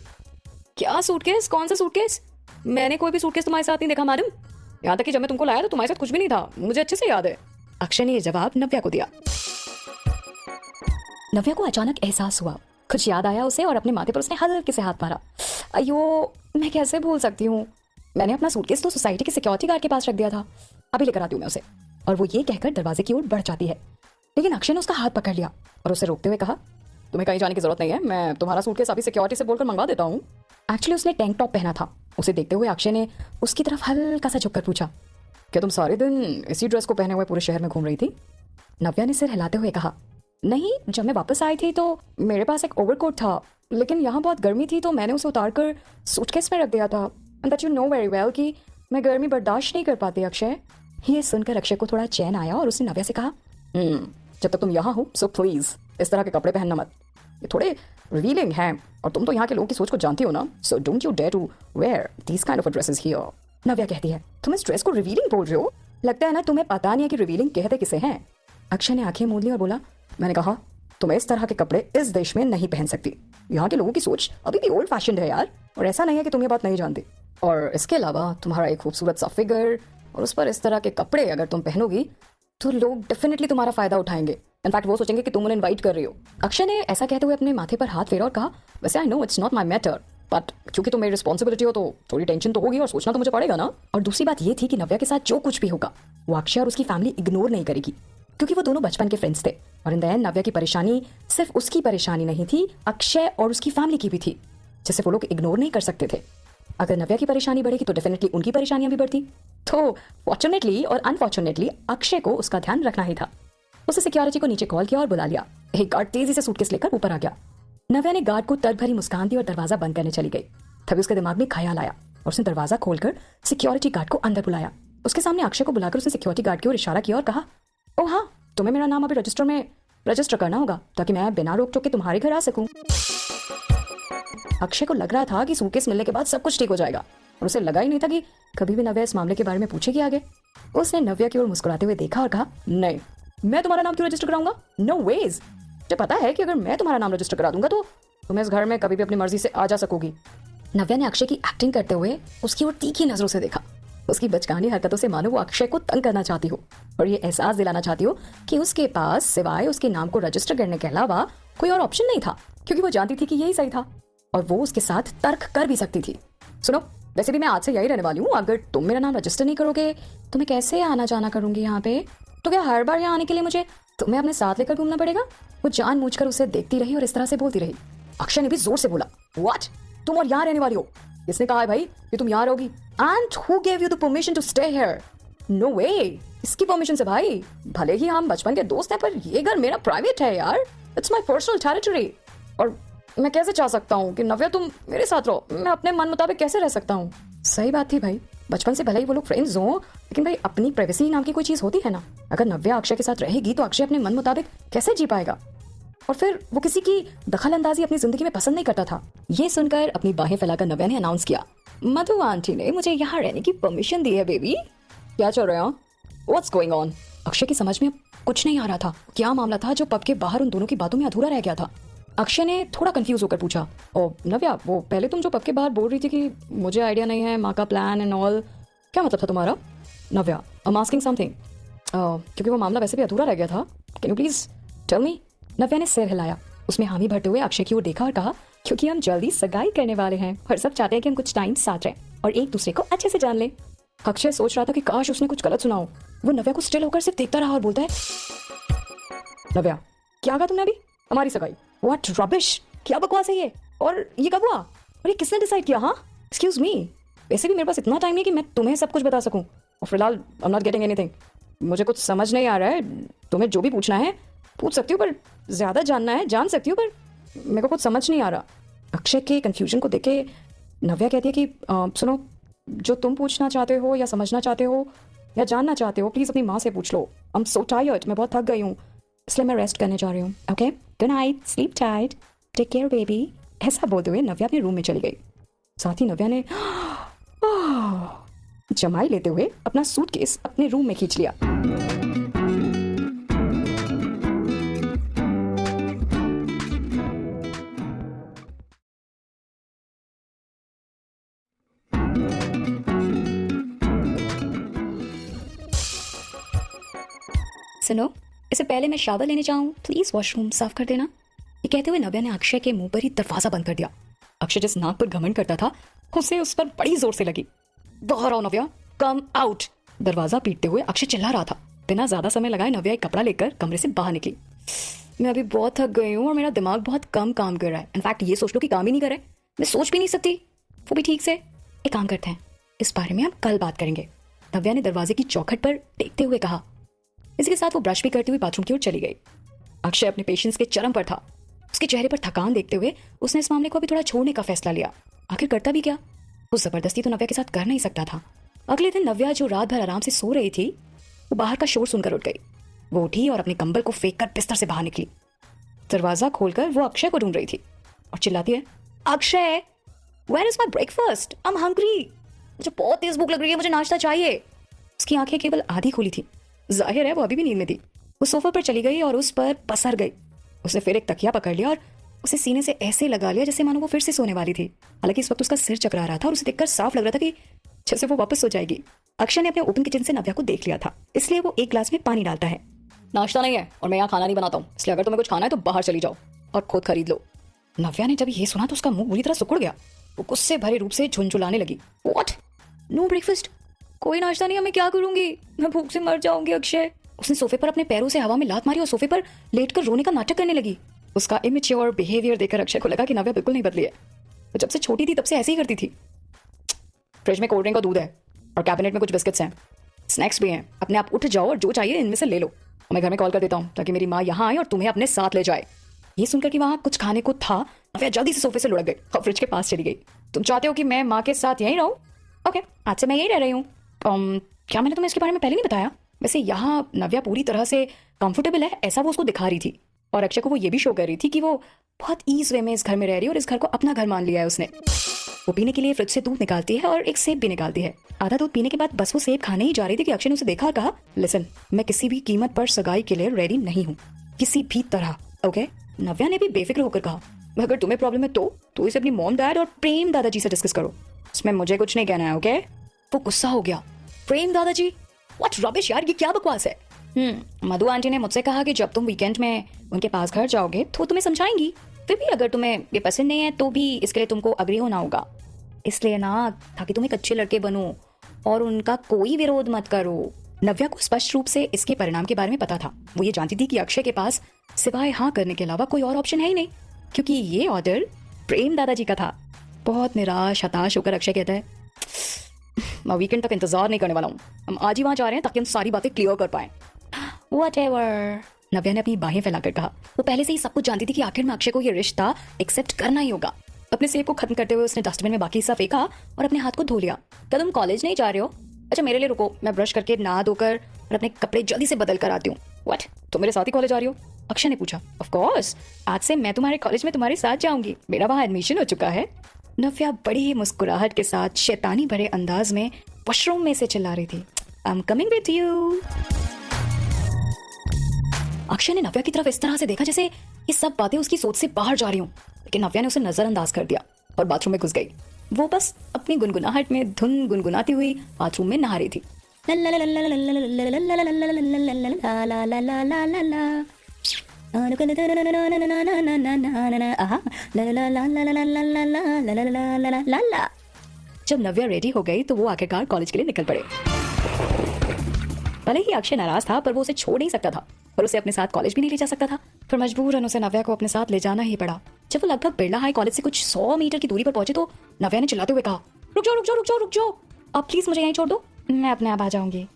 क्या सूटकेस? कौन सा सूटकेस? मैंने कोई भी सूटकेस तुम्हारे साथ नहीं देखा मैडम। यहाँ तक कि जब मैं तुमको लाया तो तुम्हारे साथ कुछ भी नहीं था, मुझे अच्छे से याद है। अक्षय ने यह जवाब नव्या को दिया। नव्या को अचानक एहसास हुआ, कुछ याद आया उसे और अपने माथे पर उसने हल्के से हाथ मारा। अयो, मैं कैसे भूल सकती हूँ, मैंने अपना सूटकेस तो सोसाइटी के सिक्योरिटी गार्ड के पास रख दिया था, अभी लेकर आती हूँ मैं उसे। और वो ये कहकर दरवाजे की ओर बढ़ जाती है, लेकिन अक्षय ने उसका हाथ पकड़ लिया और उसे रोकते हुए कहा, तुम्हें कहीं जाने की जरूरत नहीं है, मैं तुम्हारा सूटकेस अभी सिक्योरिटी से बोलकर मंगवा देता हूँ। एक्चुअली उसने टैंक टॉप पहना था। उसे देखते हुए अक्षय ने उसकी तरफ हल्का सा झुककर पूछा, क्या तुम सारे दिन इसी ड्रेस को पहने हुए पूरे शहर में घूम रही थी? नव्या ने सिर हिलाते हुए कहा, नहीं, जब मैं वापस आई थी तो मेरे पास एक ओवरकोट था, लेकिन यहाँ बहुत गर्मी थी तो मैंने उसे उतारकर सूटकेस में रख दिया था। But you know very well कि मैं गर्मी बर्दाश्त नहीं कर पाती अक्षय। ये सुनकर अक्षय को थोड़ा चैन आया और उसने नव्या से कहा, जब तक तुम यहाँ हो सो प्लीज इस तरह के कपड़े पहनना मत, ये थोड़े रिवीलिंग हैं और तुम तो यहाँ के लोगों की सोच को जानती हो ना, so don't you dare to wear these kind of dresses here. Navya कहती है, तुम इस ड्रेस को रिवीलिंग बोल रहे हो? लगता है ना तुम्हें पता नहीं है कि रिवीलिंग कहते किसे हैं। अक्षय ने आंखें मूंद ली और बोला, मैंने कहा तुम इस तरह के कपड़े इस देश में नहीं पहन सकती। यहाँ के लोगों की सोच अभी भी ओल्ड फैशन्ड है यार, और ऐसा नहीं है कि तुम ये बात नहीं जानती। और इसके अलावा तुम्हारा एक खूबसूरत सा फिगर और उस पर इस तरह के कपड़े अगर तुम पहनोगी तो लोग डेफिनेटली तुम्हारा फायदा उठाएंगे। इनफैक्ट वो सोचेंगे कि तुम उन्हें इनवाइट कर रही हो। अक्षय ने ऐसा कहते हुए अपने माथे पर हाथ फेरा और कहा, वैसे I know it's not my matter, but क्योंकि तुम मेरी रिस्पॉन्सिबिलिटी हो तो थोड़ी टेंशन तो होगी और सोचना तो मुझे पड़ेगा ना। और दूसरी बात ये थी कि नव्या के साथ जो कुछ भी होगा वो अक्षय और उसकी फैमिली इग्नोर नहीं करेगी, क्योंकि वो दोनों बचपन के फ्रेंड्स थे। और इन द एंड नव्या की परेशानी सिर्फ उसकी परेशानी नहीं थी, अक्षय और उसकी फैमिली की भी थी, जिसे वो लोग इग्नोर नहीं कर सकते थे। अगर नव्या की परेशानी बढ़ेगी तो डेफिनेटली उनकी परेशानियां भी बढ़ती। तो फॉर्चुनेटली और अनफॉर्चुनेटली अक्षय को उसका ध्यान रखना ही था। उसे सिक्योरिटी को नीचे कॉल किया और बुला लिया। एक गार्ड तेजी से सूटकेस लेकर ऊपर आ गया। नव्या ने गार्ड को तर्क भरी मुस्कान दी और दरवाजा बंद करने चली गई। तभी उसके दिमाग में ख्याल आया और उसने दरवाजा खोलकर सिक्योरिटी गार्ड को अंदर बुलाया। उसके सामने अक्षय को बुलाकर उसने सिक्योरिटी गार्ड की ओर इशारा किया और कहा, ओ हाँ, तुम्हें मेरा नाम अभी रजिस्टर में रजिस्टर करना होगा ताकि मैं बिना रोक टोक के तुम्हारे घर आ सकूं। अक्षय को लग रहा था कि सूटकेस मिलने के बाद सब कुछ ठीक हो जाएगा, और उसे लगा ही नहीं था कि कभी भी नव्या इस मामले के बारे में पूछेगी आगे। उसने नव्या की ओर मुस्कुराते हुए देखा और कहा, नहीं, मैं तुम्हारा नाम क्यों रजिस्टर कराऊंगा? No ways. मुझे पता है कि अगर मैं तुम्हारा नाम रजिस्टर करा दूंगा तो तुम इस घर में कभी भी अपनी मर्जी से आ जा सकोगी। नव्या ने अक्षय की एक्टिंग करते हुए उसकी ओर तीखी नजरों से देखा। उसकी बचकानी हरकतों से मानो वो अक्षय को तंग करना चाहती हो और ये एहसास दिलाना चाहती हो कि उसके पास सिवाय उसके नाम को रजिस्टर करने के अलावा कोई और ऑप्शन नहीं था, क्योंकि वो जानती थी कि यही सही था और वो उसके साथ तर्क कर भी सकती थी। सुनो, वैसे भी मैं आज से यही रहने वाली हूँ। अगर तुम मेरा नाम रजिस्टर नहीं करोगे तो मैं कैसे आना जाना करूंगी यहाँ पे? तो क्या हर बार यहाँ आने के लिए मुझे तुम्हें अपने साथ लेकर घूमना पड़ेगा? वो जानबूझकर उसे देखती रही और इस तरह से बोलती रही। अक्षय ने भी जोर से बोला, व्हाट? तुम और यहाँ रहने वाली हो? किसने कहा है भाई कि तुम यहाँ रहोगी? And who gave you the permission to stay here? No way, इसकी परमिशन से भाई। भले ही हम बचपन के दोस्त हैं, पर ये घर मेरा प्राइवेट है यार। It's my personal territory. और मैं कैसे चाह सकता हूँ कि नव्या तुम मेरे साथ रहो? मैं अपने मन मुताबिक कैसे रह सकता हूँ? सही बात थी भाई, बचपन से भले ही वो लोग फ्रेंड्स हों, लेकिन भाई अपनी प्राइवेसी नाम की कोई चीज होती है ना। अगर नव्या अक्षय के साथ रहेगी तो अक्षय अपने मन मुताबिक कैसे जी पाएगा? और फिर वो किसी की दखल अंदाजी अपनी जिंदगी में पसंद नहीं करता था। ये सुनकर अपनी बाहें फैलाकर नव्या ने अनाउंस किया, मधु आंटी ने मुझे यहाँ रहने की परमिशन दी है बेबी। क्या चल रहा है? What's going on? अक्षय की समझ में कुछ नहीं आ रहा था। क्या मामला था जो पब के बाहर उन दोनों की बातों में अधूरा रह गया था? अक्षय ने थोड़ा कंफ्यूज होकर पूछा, ओ नव्या, वो पहले तुम जो पब के बाहर बोल रही थी कि मुझे आइडिया नहीं है माँ का प्लान एंड ऑल, क्या मतलब था तुम्हारा? Navya, I am asking something, क्योंकि वो मामला वैसे भी अधूरा रह गया था। Can you please tell me? Navya ने सिर हिलाया। उसमें हामी भरते हुए अक्षय की ओर देखा और कहा, क्योंकि हम जल्दी सगाई करने वाले हैं और सब चाहते हैं कि हम कुछ टाइम साथ रहें और एक दूसरे को अच्छे से जान लें। अक्षय सोच रहा था कि काश उसने कुछ गलत सुना हो। वो नव्या को स्टिल होकर सिर्फ देखता रहा और बोलता है, नव्या, क्या कहा तुमने अभी? हमारी सगाई? व्हाट रबिश, क्या बकवास है ये? और ये कब हुआ? और ये किसने डिसाइड किया? हाँ, एक्सक्यूज मी, वैसे भी मेरे पास इतना टाइम नहीं कि मैं तुम्हें सब कुछ बता सकूं। और फिलहाल I am not getting anything. मुझे कुछ समझ नहीं आ रहा है। तुम्हें जो भी पूछना है पूछ सकती हो, पर ज़्यादा जानना है जान सकती हो, पर मेरे को कुछ समझ नहीं आ रहा। अक्षय के कन्फ्यूजन को देख के नव्या कहती है कि सुनो, जो तुम पूछना चाहते हो या समझना चाहते हो या जानना चाहते हो, प्लीज़ अपनी माँ से पूछ लो। आई एम सो टायर्ड, मैं बहुत थक गई हूँ, इसलिए मैं रेस्ट करने जा रही हूँ। Okay, good night, sleep tight, take care baby. ऐसा बोलते हुए नव्या अपने रूम में चली गई। साथ ही नव्या ने जमाई लेते हुए अपना सूटकेस अपने रूम में खींच लिया। सुनो, इससे पहले मैं शावर लेने जाऊं, प्लीज वॉशरूम साफ कर देना। ये कहते हुए नव्या ने अक्षय के मुंह पर ही दरवाजा बंद कर दिया। अक्षय जिस नाक पर घमंड करता था उसे उस पर बड़ी जोर से लगी। बाहर आओ नव्या, कम आउट। दरवाजा पीटते हुए अक्षय चिल्ला रहा था। बिना ज्यादा समय लगाए नव्या एक कपड़ा लेकर कमरे से बाहर निकली। मैं अभी बहुत थक गई हूँ और मेरा दिमाग बहुत कम काम कर रहा है। इनफैक्ट ये सोच लो कि काम ही नहीं कर रहा है, मैं सोच भी नहीं सकती वो भी ठीक से। एक काम करते हैं, इस बारे में हम कल बात करेंगे, नव्या ने दरवाजे की चौखट पर टेकते हुए कहा। इसी के साथ वो ब्रश भी करती हुई बाथरूम की ओर चली गई। अक्षय अपने पेशेंस के चरम पर था। उसके चेहरे पर थकान देखते हुए उसने इस मामले को अभी थोड़ा छोड़ने का फैसला लिया। आखिर करता भी क्या, वो जबरदस्ती तो नव्या के साथ कर नहीं सकता था। अगले दिन नव्या जो रात भर आराम से सो रही थी, वो बाहर का शोर सुनकर उठ गई। वो उठी और अपने कंबल को फेंक कर बिस्तर से बाहर निकली। दरवाजा खोलकर वो अक्षय को ढूंढ रही थी और चिल्लाती है, Akshay, where is my breakfast? I am hungry, मुझे बहुत तेज भूख लग रही है, मुझे नाश्ता चाहिए। उसकी आंखें केवल आधी खुली थी, जाहिर है वो अभी भी नींद में थी। वो सोफा पर चली गई और उस पर पसर गई। उसने फिर एक तकिया पकड़ लिया और उसे सीने से ऐसे लगा लिया जैसे मानो वो फिर से सोने वाली थी। हालांकि इस वक्त उसका सिर चकरा रहा था और उसे देखकर साफ लग रहा था कि जैसे वो वापस सो जाएगी। अक्षय ने अपने ओपन किचन से नव्या को देख लिया था, इसलिए वो एक ग्लास में पानी डालता है। नाश्ता नहीं है और मैं यहाँ खाना नहीं बनाता हूँ, इसलिए अगर तुम्हें कुछ खाना है तो बाहर चली जाओ और खुद खरीद लो। नव्या ने जब ये सुना तो उसका मुंह बुरी तरह सिकुड़ गया। वो गुस्से भरे रूप से झुंझुलाने लगी। व्हाट, नो ब्रेकफास्ट, कोई नाश्ता नहीं, मैं क्या करूंगी, मैं भूख से मर जाऊंगी। अक्षय, उसने सोफे पर अपने पैरों से हवा में लात मारी और सोफे पर लेटकर रोने का नाटक करने लगी। उसका इमेच्योर बिहेवियर देखकर अक्षय को लगा कि नव्या बिल्कुल नहीं बदली है। वो जब से छोटी थी तब से ऐसे ही करती थी। फ्रिज में कोल्ड ड्रिंक और दूध है और कैबिनेट में कुछ बिस्किट्स हैं, स्नैक्स भी हैं। अपने आप उठ जाओ और जो चाहिए इनमें से ले लो। मैं घर में कॉल कर देता हूँ ताकि मेरी माँ यहाँ आए और तुम्हें अपने साथ ले जाए। ये सुनकर कि वहाँ कुछ खाने को था, नव्या जल्दी से सोफे से लुढ़क गई और फ्रिज के पास चली गई। तुम चाहते हो कि मैं माँ के साथ यहीं रहूँ? ओके, आज से मैं यहीं रह रही हूँ। क्या मैंने तुम्हें इसके बारे में पहले नहीं बताया? वैसे यहाँ नव्या पूरी तरह से कंफर्टेबल है, ऐसा वो उसको दिखा रही थी। और अक्षय को वो ये भी शो कर रही थी कि वो बहुत ईज वे में इस घर में रह रही है और इस घर को अपना घर मान लिया है उसने। वो पीने के लिए फ्रिज से दूध निकालती है और एक सेब भी निकालती है। आधा दूध पीने के बाद बस वो सेब खाने ही जा रही थी कि अक्षय ने उसे देखा और कहा, लिसन, मैं किसी भी कीमत पर सगाई के लिए रेडी नहीं हूँ, किसी भी तरह। ओके? नव्या ने भी बेफिक्र होकर कहा, अगर तुम्हें प्रॉब्लम है तो इसे अपनी मॉम डैड और प्रेम दादाजी से डिस्कस करो, इसमें मुझे कुछ नहीं कहना है। ओके? वो गुस्सा हो गया। प्रेम दादाजी? व्हाट रबिश यार, ये क्या बकवास है? मधु आंटी ने मुझसे कहा कि जब तुम वीकेंड में उनके पास घर जाओगे तो तुम्हें समझाएंगी। फिर भी अगर तुम्हें ये पसंद नहीं है तो भी इसके लिए तुमको अग्री होना होगा। इसलिए ना, ताकि तुम एक अच्छे लड़के बनो और उनका कोई विरोध मत करो। नव्या को स्पष्ट रूप से इसके परिणाम के बारे में पता था। वो ये जानती थी कि अक्षय के पास सिवाय हाँ करने के अलावा कोई और ऑप्शन है ही नहीं, क्योंकि ये ऑर्डर प्रेम दादाजी का था। बहुत निराश हताश होकर अक्षय कहता है, मैं वीकेंड तक इंतजार नहीं करने वाला हूँ, हम आज ही वहां जा रहे हैं ताकि हम सारी बातें क्लियर कर पाए। Whatever, नव्या ने अपनी बाहें फैलाकर कहा। वो पहले से ही सब कुछ जानती थी कि आखिर में अक्षय को ये रिश्ता एक्सेप्ट करना ही होगा। अपने सेब को खत्म करते हुए उसने डस्टबिन में बाकी हिस्सा फेंका और अपने हाथ को धो लिया। क्या तुम कॉलेज नहीं जा रहे हो? अच्छा मेरे लिए रुको, मैं ब्रश करके नहा धोकर और अपने कपड़े जल्दी से बदल कर आती हूँ। व्हाट, तुम मेरे साथ ही कॉलेज आ रही हो? अक्षय ने पूछा। ऑफ कोर्स, आज से मैं तुम्हारे कॉलेज में तुम्हारे साथ जाऊंगी, मेरा वहां एडमिशन हो चुका है। नव्या बड़ी ही मुस्कुराहट के साथ शैतानी भरे अंदाज में वॉशरूम में से चिल्ला रही थी, I am coming with you. Akshay ने नव्या की तरफ इस तरह से देखा जैसे ये सब बातें उसकी सोच से बाहर जा रही हूं, लेकिन नव्या ने उसे नजरअंदाज कर दिया और बाथरूम में घुस गई। वो बस अपनी गुनगुनाहट में धुन गुनगुनाती हुई बाथरूम में नहा रही थी। जब नव्या रेडी हो गई तो वो आखिरकार कॉलेज के लिए निकल पड़े। भले ही अक्षय नाराज था पर वो उसे छोड़ नहीं सकता था। और उसे अपने साथ कॉलेज भी नहीं ले जा सकता था। फिर मजबूरन उसे नव्या को अपने साथ ले जाना ही पड़ा। जब वो लगभग बिरला हाई कॉलेज से कुछ 100 मीटर की दूरी पर पहुंचे तो नव्या ने चिल्लाते हुए कहा, रुक जाओ रुक जाओ रुक जाओ रुक जाओ, आप प्लीज मुझे यहीं छोड़ दो, मैं अपने आप आ जाऊंगी।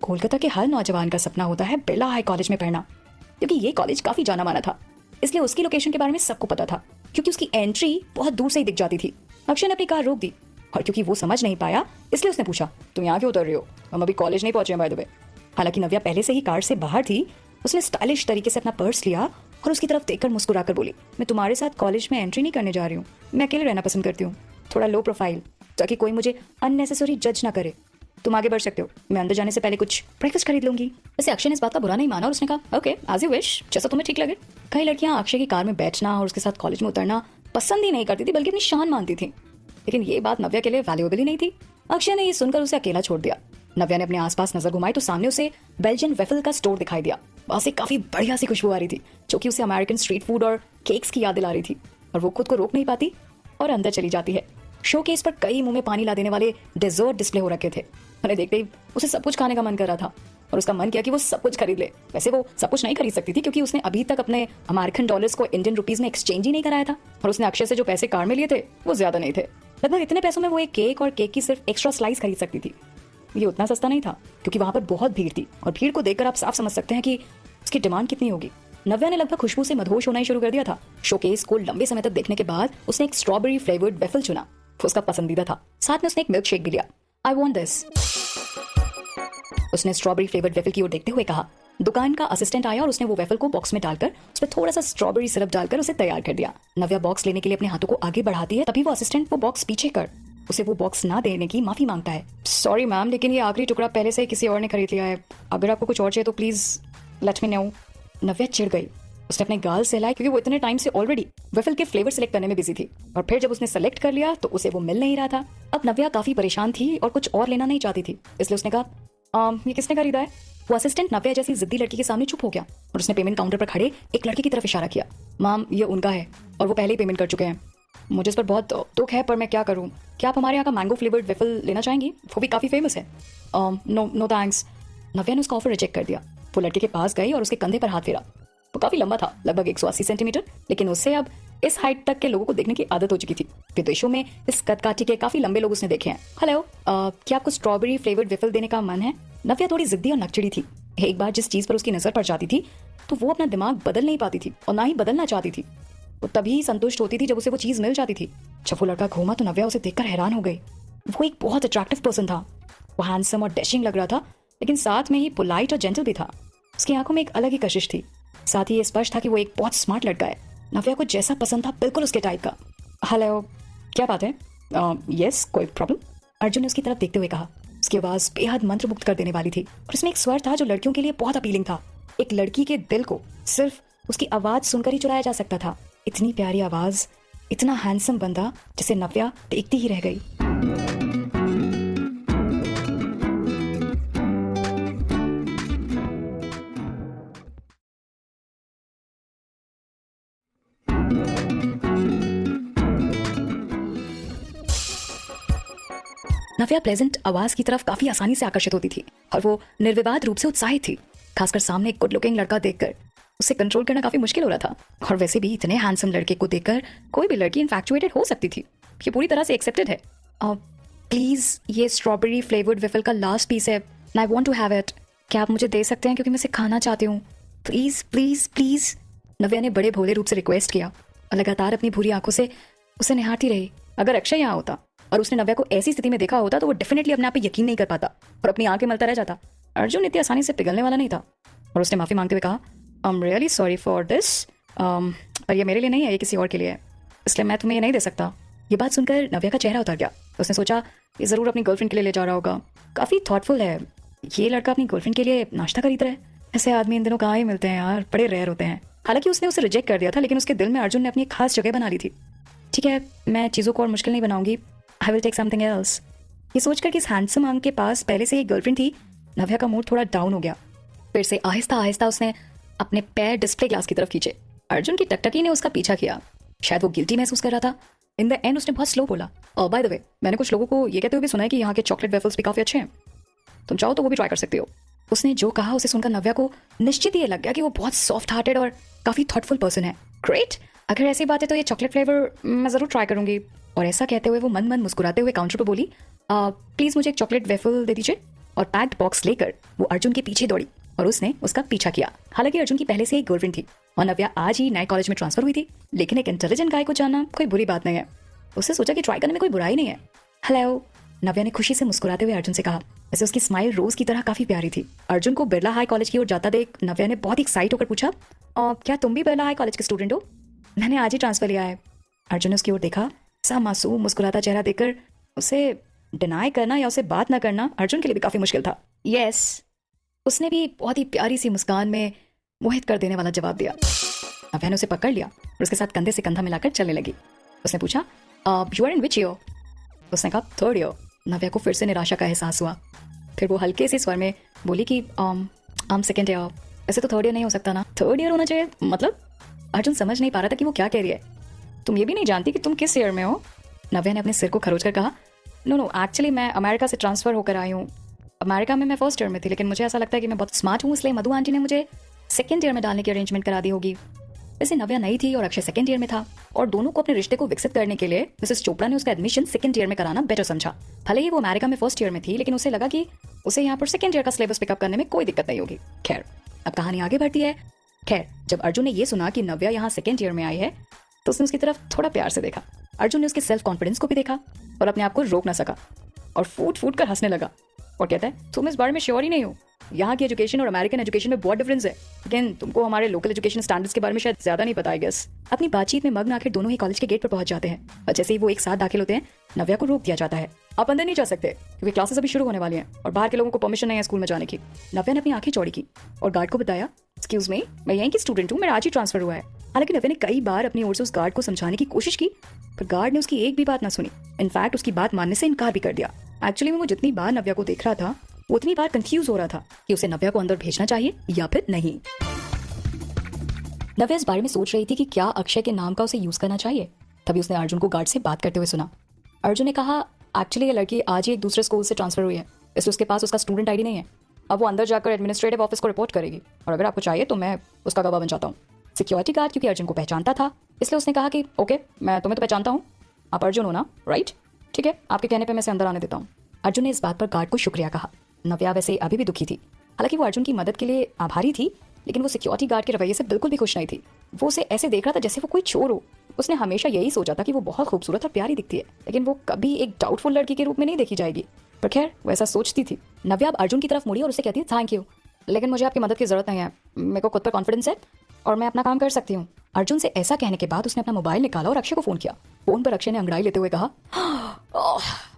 कोलकाता के हर नौजवान का सपना होता है बिरला हाई कॉलेज में पढ़ना, क्योंकि ये कॉलेज काफी जाना माना था। इसलिए उसकी लोकेशन के बारे में सबको पता था, क्योंकि उसकी एंट्री बहुत दूर से ही दिख जाती थी। अक्षय ने अपनी कार रोक दी और क्योंकि वो समझ नहीं पाया इसलिए उसने पूछा, तुम यहाँ क्यों उतर रही हो? हम अभी कॉलेज नहीं पहुंचे हैं बाय द वे। हालांकि नव्या पहले से ही कार से बाहर थी। उसने स्टाइलिश तरीके से अपना पर्स लिया और उसकी तरफ देखकर मुस्कुराकर बोली, मैं तुम्हारे साथ कॉलेज में एंट्री नहीं करने जा रही हूँ, मैं अकेले रहना पसंद करती हूँ, थोड़ा लो प्रोफाइल, ताकि कोई मुझे अननेसेसरी जज ना करे। तुम आगे बढ़ सकते हो, मैं अंदर जाने से पहले कुछ ब्रेकफास्ट खरीद लूंगी। वैसे अक्षय ने इस बात का बुरा नहीं माना और उसने कहा, ओके एज यू विश, जैसा तुम्हें ठीक लगे। कई लड़कियां अक्षय की कार में बैठना और उसके साथ कॉलेज में उतरना पसंद ही नहीं करती थी, बल्कि अपनी शान मानती थी। लेकिन ये बात नव्या के लिए वैल्यूएबल ही नहीं थी। अक्षय ने ये सुनकर उसे अकेला छोड़ दिया। नव्या ने अपने आसपास नजर घुमाई तो सामने उसे बेल्जियन वेफल का स्टोर दिखाई दिया। वहां से काफी बढ़िया सी खुशबू आ रही थी, जो कि उसे अमेरिकन स्ट्रीट फूड और केक्स की याद दिला रही थी। और वो खुद को रोक नहीं पाती और अंदर चली जाती है। शोकेस पर कई मुंह में पानी ला देने वाले डेजर्ट डिस्प्ले हो रखे थे। उन्हें देखते ही उसे सब कुछ खाने का मन कर रहा था और उसका मन किया कि वो सब कुछ खरीद ले। वैसे वो सब कुछ नहीं खरीद सकती थी, क्योंकि उसने अभी तक अपने अमेरिकन डॉलर्स को इंडियन रुपीज में एक्सचेंज ही नहीं कराया था और उसने अक्षय से जो पैसे कार में लिए थे वो ज्यादा नहीं थे। लगभग इतने पैसों में वो एक केक और केक की सिर्फ एक्स्ट्रा स्लाइस खरीद सकती थी। ये उतना सस्ता नहीं था, क्योंकि वहां पर बहुत भीड़ थी और भीड़ को देखकर आप साफ समझ सकते हैं कि उसकी डिमांड कितनी होगी। नव्या ने लगभग खुशबू से मदहोश होना ही शुरू कर दिया था। शोकेस को लंबे समय तक देखने के बाद उसने एक स्ट्रॉबेरी फ्लेवर्ड वेफल चुना, वो उसका पसंदीदा था। साथ में उसने एक मिल्क शेक भी लिया। आई वांट दिस, उसने स्ट्रॉबेरी फ्लेवर्ड वेफल की ओर देखते हुए कहा। दुकान का असिस्टेंट आया और उसने वो वेफल को बॉक्स में डालकर उस पर थोड़ा सा स्ट्रॉबेरी सिरप डालकर उसे तैयार कर दिया। नव्या बॉक्स लेने के लिए अपने हाथों को आगे बढ़ाती है, तभी वो असिस्टेंट वो बॉक्स पीछे कर उसे वो बॉक्स ना देने की माफी मांगता है। सॉरी मैम, लेकिन ये आखिरी टुकड़ा पहले से ही किसी और ने खरीद लिया है, अगर आपको कुछ और चाहिए तो प्लीज लेट मी नो। नव्या चिढ़ गई। उसने अपने गाल सहलाए, क्योंकि वो इतने टाइम से ऑलरेडी वेफल के फ्लेवर सिलेक्ट करने में बिजी थी और फिर जब उसने सेलेक्ट कर लिया तो उसे वो मिल नहीं रहा था। अब नव्या काफी परेशान थी और कुछ और लेना नहीं चाहती थी, इसलिए उसने कहा, ये किसने खरीदा है? वो असिस्टेंट नव्या जैसी जिद्दी लड़की के सामने चुप हो गया और उसने पेमेंट काउंटर पर खड़े एक लड़के की तरफ इशारा किया। मैम, ये उनका है और वो पहले ही पेमेंट कर चुके हैं। मुझे इस पर बहुत दुख है, पर मैं क्या करूं? क्या आप हमारे यहाँ का मैंगो फ्लेवर्ड वेफल लेना चाहेंगी? वो भी काफी फेमस है। No no thanks. नव्या ने उसका ऑफर रिजेक्ट कर दिया। वो लड़के के पास गई और उसके कंधे पर हाथ फेरा। वो काफी लंबा था, लगभग 180 सेंटीमीटर, लेकिन उससे अब इस हाइट तक के लोगों को देखने की आदत हो चुकी थी। विदेशों में इस कदकाठी के काफी लंबे लोग उसने देखे हैं। हेलो, क्या आपको स्ट्रॉबेरी फ्लेवर्ड वेफल देने का मन है? नव्या थोड़ी जिद्दी और नकचिड़ी थी। एक बार जिस चीज पर उसकी नजर पड़ जाती थी तो वो अपना दिमाग बदल नहीं पाती थी और ना ही बदलना चाहती थी। वो तभी संतुष्ट होती थी जब उसे वो चीज मिल जाती थी। जब वो लड़का घूमा तो नव्या उसे देखकर हैरान हो गई। वो एक बहुत अट्रैक्टिव पर्सन था। वो हैंडसम और डैशिंग लग रहा था, लेकिन साथ में ही पोलाइट और जेंटल भी था। उसकी आंखों में एक अलग ही कशिश थी। साथ ही ये स्पष्ट था कि वो एक बहुत स्मार्ट लड़का है। नव्या को जैसा पसंद था बिल्कुल उसके टाइप का। हेलो, क्या बात है? यस, कोई प्रॉब्लम? अर्जुन ने उसकी तरफ देखते हुए कहा। उसकी आवाज बेहद मंत्रमुग्ध कर देने वाली थी और इसमें एक स्वर था जो लड़कियों के लिए बहुत अपीलिंग था। एक लड़की के दिल को सिर्फ उसकी आवाज सुनकर ही चुराया जा सकता था। इतनी प्यारी आवाज, इतना हैंडसम बंदा, जिसे नव्या देखती ही रह गई। नव्या प्लेजेंट आवाज की तरफ काफी आसानी से आकर्षित होती थी और वो निर्विवाद रूप से उत्साहित थी। खासकर सामने एक गुड लुकिंग लड़का देखकर उसे कंट्रोल करना काफी मुश्किल हो रहा था। और वैसे भी इतने हैंडसम लड़के को देखकर कोई भी लड़की इन्फैक्चुएटेड हो सकती थी। ये पूरी तरह से एक्सेप्टेड है। प्लीज, ये स्ट्रॉबेरी फ्लेवर्ड वेफल का लास्ट पीस है, I want to have it. क्या आप मुझे दे सकते हैं, क्योंकि मैं इसे खाना चाहती हूँ? Please please please. नव्या ने बड़े भोले रूप से रिक्वेस्ट किया और लगातार अपनी भूरी आंखों से उसे निहारती रही। अगर अक्षय यहाँ होता और उसने नव्या को ऐसी स्थिति में देखा होता तो वो डेफिनेटली अपने आप पे यकीन नहीं कर पाता और अपनी आंखें मलता रह जाता। अर्जुन इतनी आसानी से पिघलने वाला नहीं था और उसने माफी मांगते हुए कहा, I am really sorry for this, पर ये मेरे लिए नहीं है, ये किसी और के लिए है, इसलिए मैं तुम्हें ये नहीं दे सकता। ये बात सुनकर नव्या का चेहरा उतर गया। उसने सोचा, ये जरूर अपनी गर्लफ्रेंड के लिए ले जा रहा होगा। काफी थॉटफुल है ये लड़का, अपनी गर्लफ्रेंड के लिए नाश्ता खरीद रहा है। ऐसे आदमी इन दिनों कहाँ ही मिलते हैं यार, बड़े रेयर होते हैं। हालांकि उसने उसे रिजेक्ट कर दिया था, लेकिन उसके दिल में अर्जुन ने अपनी एक खास जगह बना ली थी। ठीक है, मैं चीज़ों को और मुश्किल नहीं बनाऊंगी, I will take something else. ये सोचकर कि इस हैंडसम आंग के पास पहले से ही गर्लफ्रेंड थी, नव्या का मूड थोड़ा डाउन हो गया। फिर से आहिस्ता आहिस्ता उसने अपने पैर डिस्प्ले ग्लास की तरफ खींचे। अर्जुन की टकटकी ने उसका पीछा किया। शायद वो गिल्टी महसूस कर रहा था। इन द एंड उसने बहुत स्लो बोला, बाय द वे, मैंने कुछ लोगों को ये कहते हुए भी सुना है कि यहाँ के चॉकलेट वेफल्स भी काफ़ी अच्छे हैं, तुम चाहो तो वो भी ट्राई कर सकते हो। उसने जो कहा उसे सुनकर नव्या को निश्चित ये लग गया कि वो बहुत सॉफ्ट हार्टेड और काफ़ी थॉटफुल पर्सन है। ग्रेट, अगर ऐसी बात है तो ये चॉकलेट फ्लेवर मैं ज़रूर ट्राई करूंगी। और ऐसा कहते हुए वो मन मन मुस्कुराते हुए काउंटर पर बोली, प्लीज़ मुझे एक चॉकलेट वेफल दे दीजिए। और पैक्ड बॉक्स लेकर वो अर्जुन के पीछे दौड़ी और उसने उसका पीछा किया। हालांकि अर्जुन की पहले से ही गर्लफ्रेंड थी और नव्या आज ही नए कॉलेज में ट्रांसफर हुई थी, लेकिन एक इंटेलिजेंट गाय को जानना कोई बुरी बात नहीं है। उसने सोचा कि ट्राई करने में कोई बुराई नहीं है। हेलो, नव्या ने खुशी से मुस्कुराते हुए अर्जुन से कहा। वैसे उसकी स्माइल रोज की तरह काफी प्यारी थी। अर्जुन को बिरला हाई कॉलेज की ओर जाता देख नव्या ने बहुत एक्साइट होकर पूछा, क्या तुम भी बिरला हाई कॉलेज के स्टूडेंट हो? मैंने आज ही ट्रांसफर लिया है। अर्जुन ने उसकी ओर देखा। सा मासूम मुस्कुराता चेहरा देखकर उसे डिनाई करना या उसे बात ना करना अर्जुन के लिए भी काफी मुश्किल था। यस, उसने भी बहुत ही प्यारी सी मुस्कान में मोहित कर देने वाला जवाब दिया। नव्या ने उसे पकड़ लिया और उसके साथ कंधे से कंधा मिलाकर चलने लगी। उसने पूछा, you are in which year? उसने कहा, थर्ड ईयर। नव्या को फिर से निराशा का एहसास हुआ। फिर वो हल्के से स्वर में बोली कि सेकेंड ईयर। ऐसे तो थर्ड ईयर नहीं हो सकता ना, थर्ड ईयर होना चाहिए। मतलब अर्जुन समझ नहीं पा रहा था कि वो क्या कह रही है। तुम ये भी नहीं जानती कि तुम किस ईयर में हो? नव्या ने अपने सिर को खरोच कर कहा, नो, एक्चुअली मैं अमेरिका से ट्रांसफर होकर आई हूँ। अमेरिका में मैं फर्स्ट ईयर में थी, लेकिन मुझे ऐसा लगता है कि मैं बहुत स्मार्ट हूँ, इसलिए मधु आंटी ने मुझे सेकेंड ईयर में डालने की अरेंजमेंट करा दी होगी। वैसे नव्या नई थी और अक्षय सेकेंड ईयर में था, और दोनों को अपने रिश्ते को विकसित करने के लिए मिसेस चोपड़ा ने उसका एडमिशन सेकेंड ईयर में कराना बेटर समझा। भले ही वो अमेरिका में फर्स्ट ईयर में थी, लेकिन उसे लगा कि उसे यहाँ पर सेकेंड ईयर का सिलेबस पिकअप करने में कोई दिक्कत नहीं होगी। खैर, अब कहानी आगे बढ़ती है। खैर, जब अर्जुन ने ये सुना कि नव्या यहाँ सेकेंड ईयर में आई है, तो उसने उसकी तरफ थोड़ा प्यार से देखा। अर्जुन ने उसके सेल्फ कॉन्फिडेंस को भी देखा और अपने आप को रोक ना सका और फूट फूट कर हंसने लगा और कहता है, तुम इस बारे में श्योर ही नहीं हो। यहाँ की एजुकेशन और अमेरिकन एजुकेशन में बहुत डिफरेंस है, लेकिन तुमको हमारे लोकल एजुकेशन स्टैंडर्ड्स के बारे में शायद ज्यादा नहीं पता है। गेस। अपनी बातचीत में मग्न आखिर दोनों ही कॉलेज के गेट पर पहुंच जाते हैं और जैसे ही वो एक साथ दाखिल होते हैं, नव्या को रोक दिया जाता है। आप अंदर नहीं जा सकते क्योंकि क्लासेस अभी शुरू होने वाली हैं और बाहर के लोगों को परमिशन नहीं है स्कूल में जाने की। नव्या ने अपनी आंखें चौड़ी की और गार्ड को बताया, एक्सक्यूज मी, मैं यहीं की स्टूडेंट हूँ, मेरा आज ही ट्रांसफर हुआ है। हालांकि नव्या ने कई बार अपनी ओर से उस गार्ड को समझाने की कोशिश की, पर गार्ड ने उसकी एक भी बात ना सुनी। इनफैक्ट उसकी बात मानने से इनकार भी कर दिया। एक्चुअली वो जितनी बार नव्या को देख रहा था, वो उतनी बार कंफ्यूज हो रहा था कि उसे नव्या को अंदर भेजना चाहिए या फिर नहीं। नव्या इस बारे में सोच रही थी कि क्या अक्षय के नाम का उसे यूज करना चाहिए। तभी उसने अर्जुन को गार्ड से बात करते हुए सुना। अर्जुन ने कहा, एक्चुअली ये लड़की आज ही एक दूसरे स्कूल से ट्रांसफर हुई है, इसलिए उसके पास उसका स्टूडेंट आईडी नहीं है। अब वो अंदर जाकर एडमिनिस्ट्रेटिव ऑफिस को रिपोर्ट करेगी और अगर आपको चाहिए तो मैं उसका गवाह बन जाता हूँ। सिक्योरिटी गार्ड क्योंकि अर्जुन को पहचानता था, इसलिए उसने कहा कि ओके, मैं तुम्हें तो पहचानता हूँ, आप अर्जुन हो ना, राइट? ठीक है, आपके कहने पर मैं इसे अंदर आने देता हूँ। अर्जुन ने इस बात पर गार्ड को शुक्रिया कहा। नव्या वैसे अभी भी दुखी थी। हालांकि वो अर्जुन की मदद के लिए आभारी थी, लेकिन वो सिक्योरिटी गार्ड के रवैये से बिल्कुल भी खुश नहीं थी। वो उसे ऐसे देख रहा था जैसे वो कोई चोर हो। उसने हमेशा यही सोचा था कि वो बहुत खूबसूरत और प्यारी दिखती है, लेकिन वो कभी एक डाउटफुल लड़की के रूप में नहीं देखी जाएगी। पर खैर, वो ऐसा सोचती थी। नव्या अब अर्जुन की तरफ मुड़ी और उसे कहती है, थैंक यू, लेकिन मुझे आपकी मदद की जरूरत नहीं है, मेरे को खुद पर कॉन्फिडेंस है और मैं अपना काम कर सकती हूँ। अर्जुन से ऐसा कहने के बाद उसने अपना मोबाइल निकाला और अक्षय को फोन किया। फोन पर अक्षय ने अंगड़ाई लेते हुए कहा,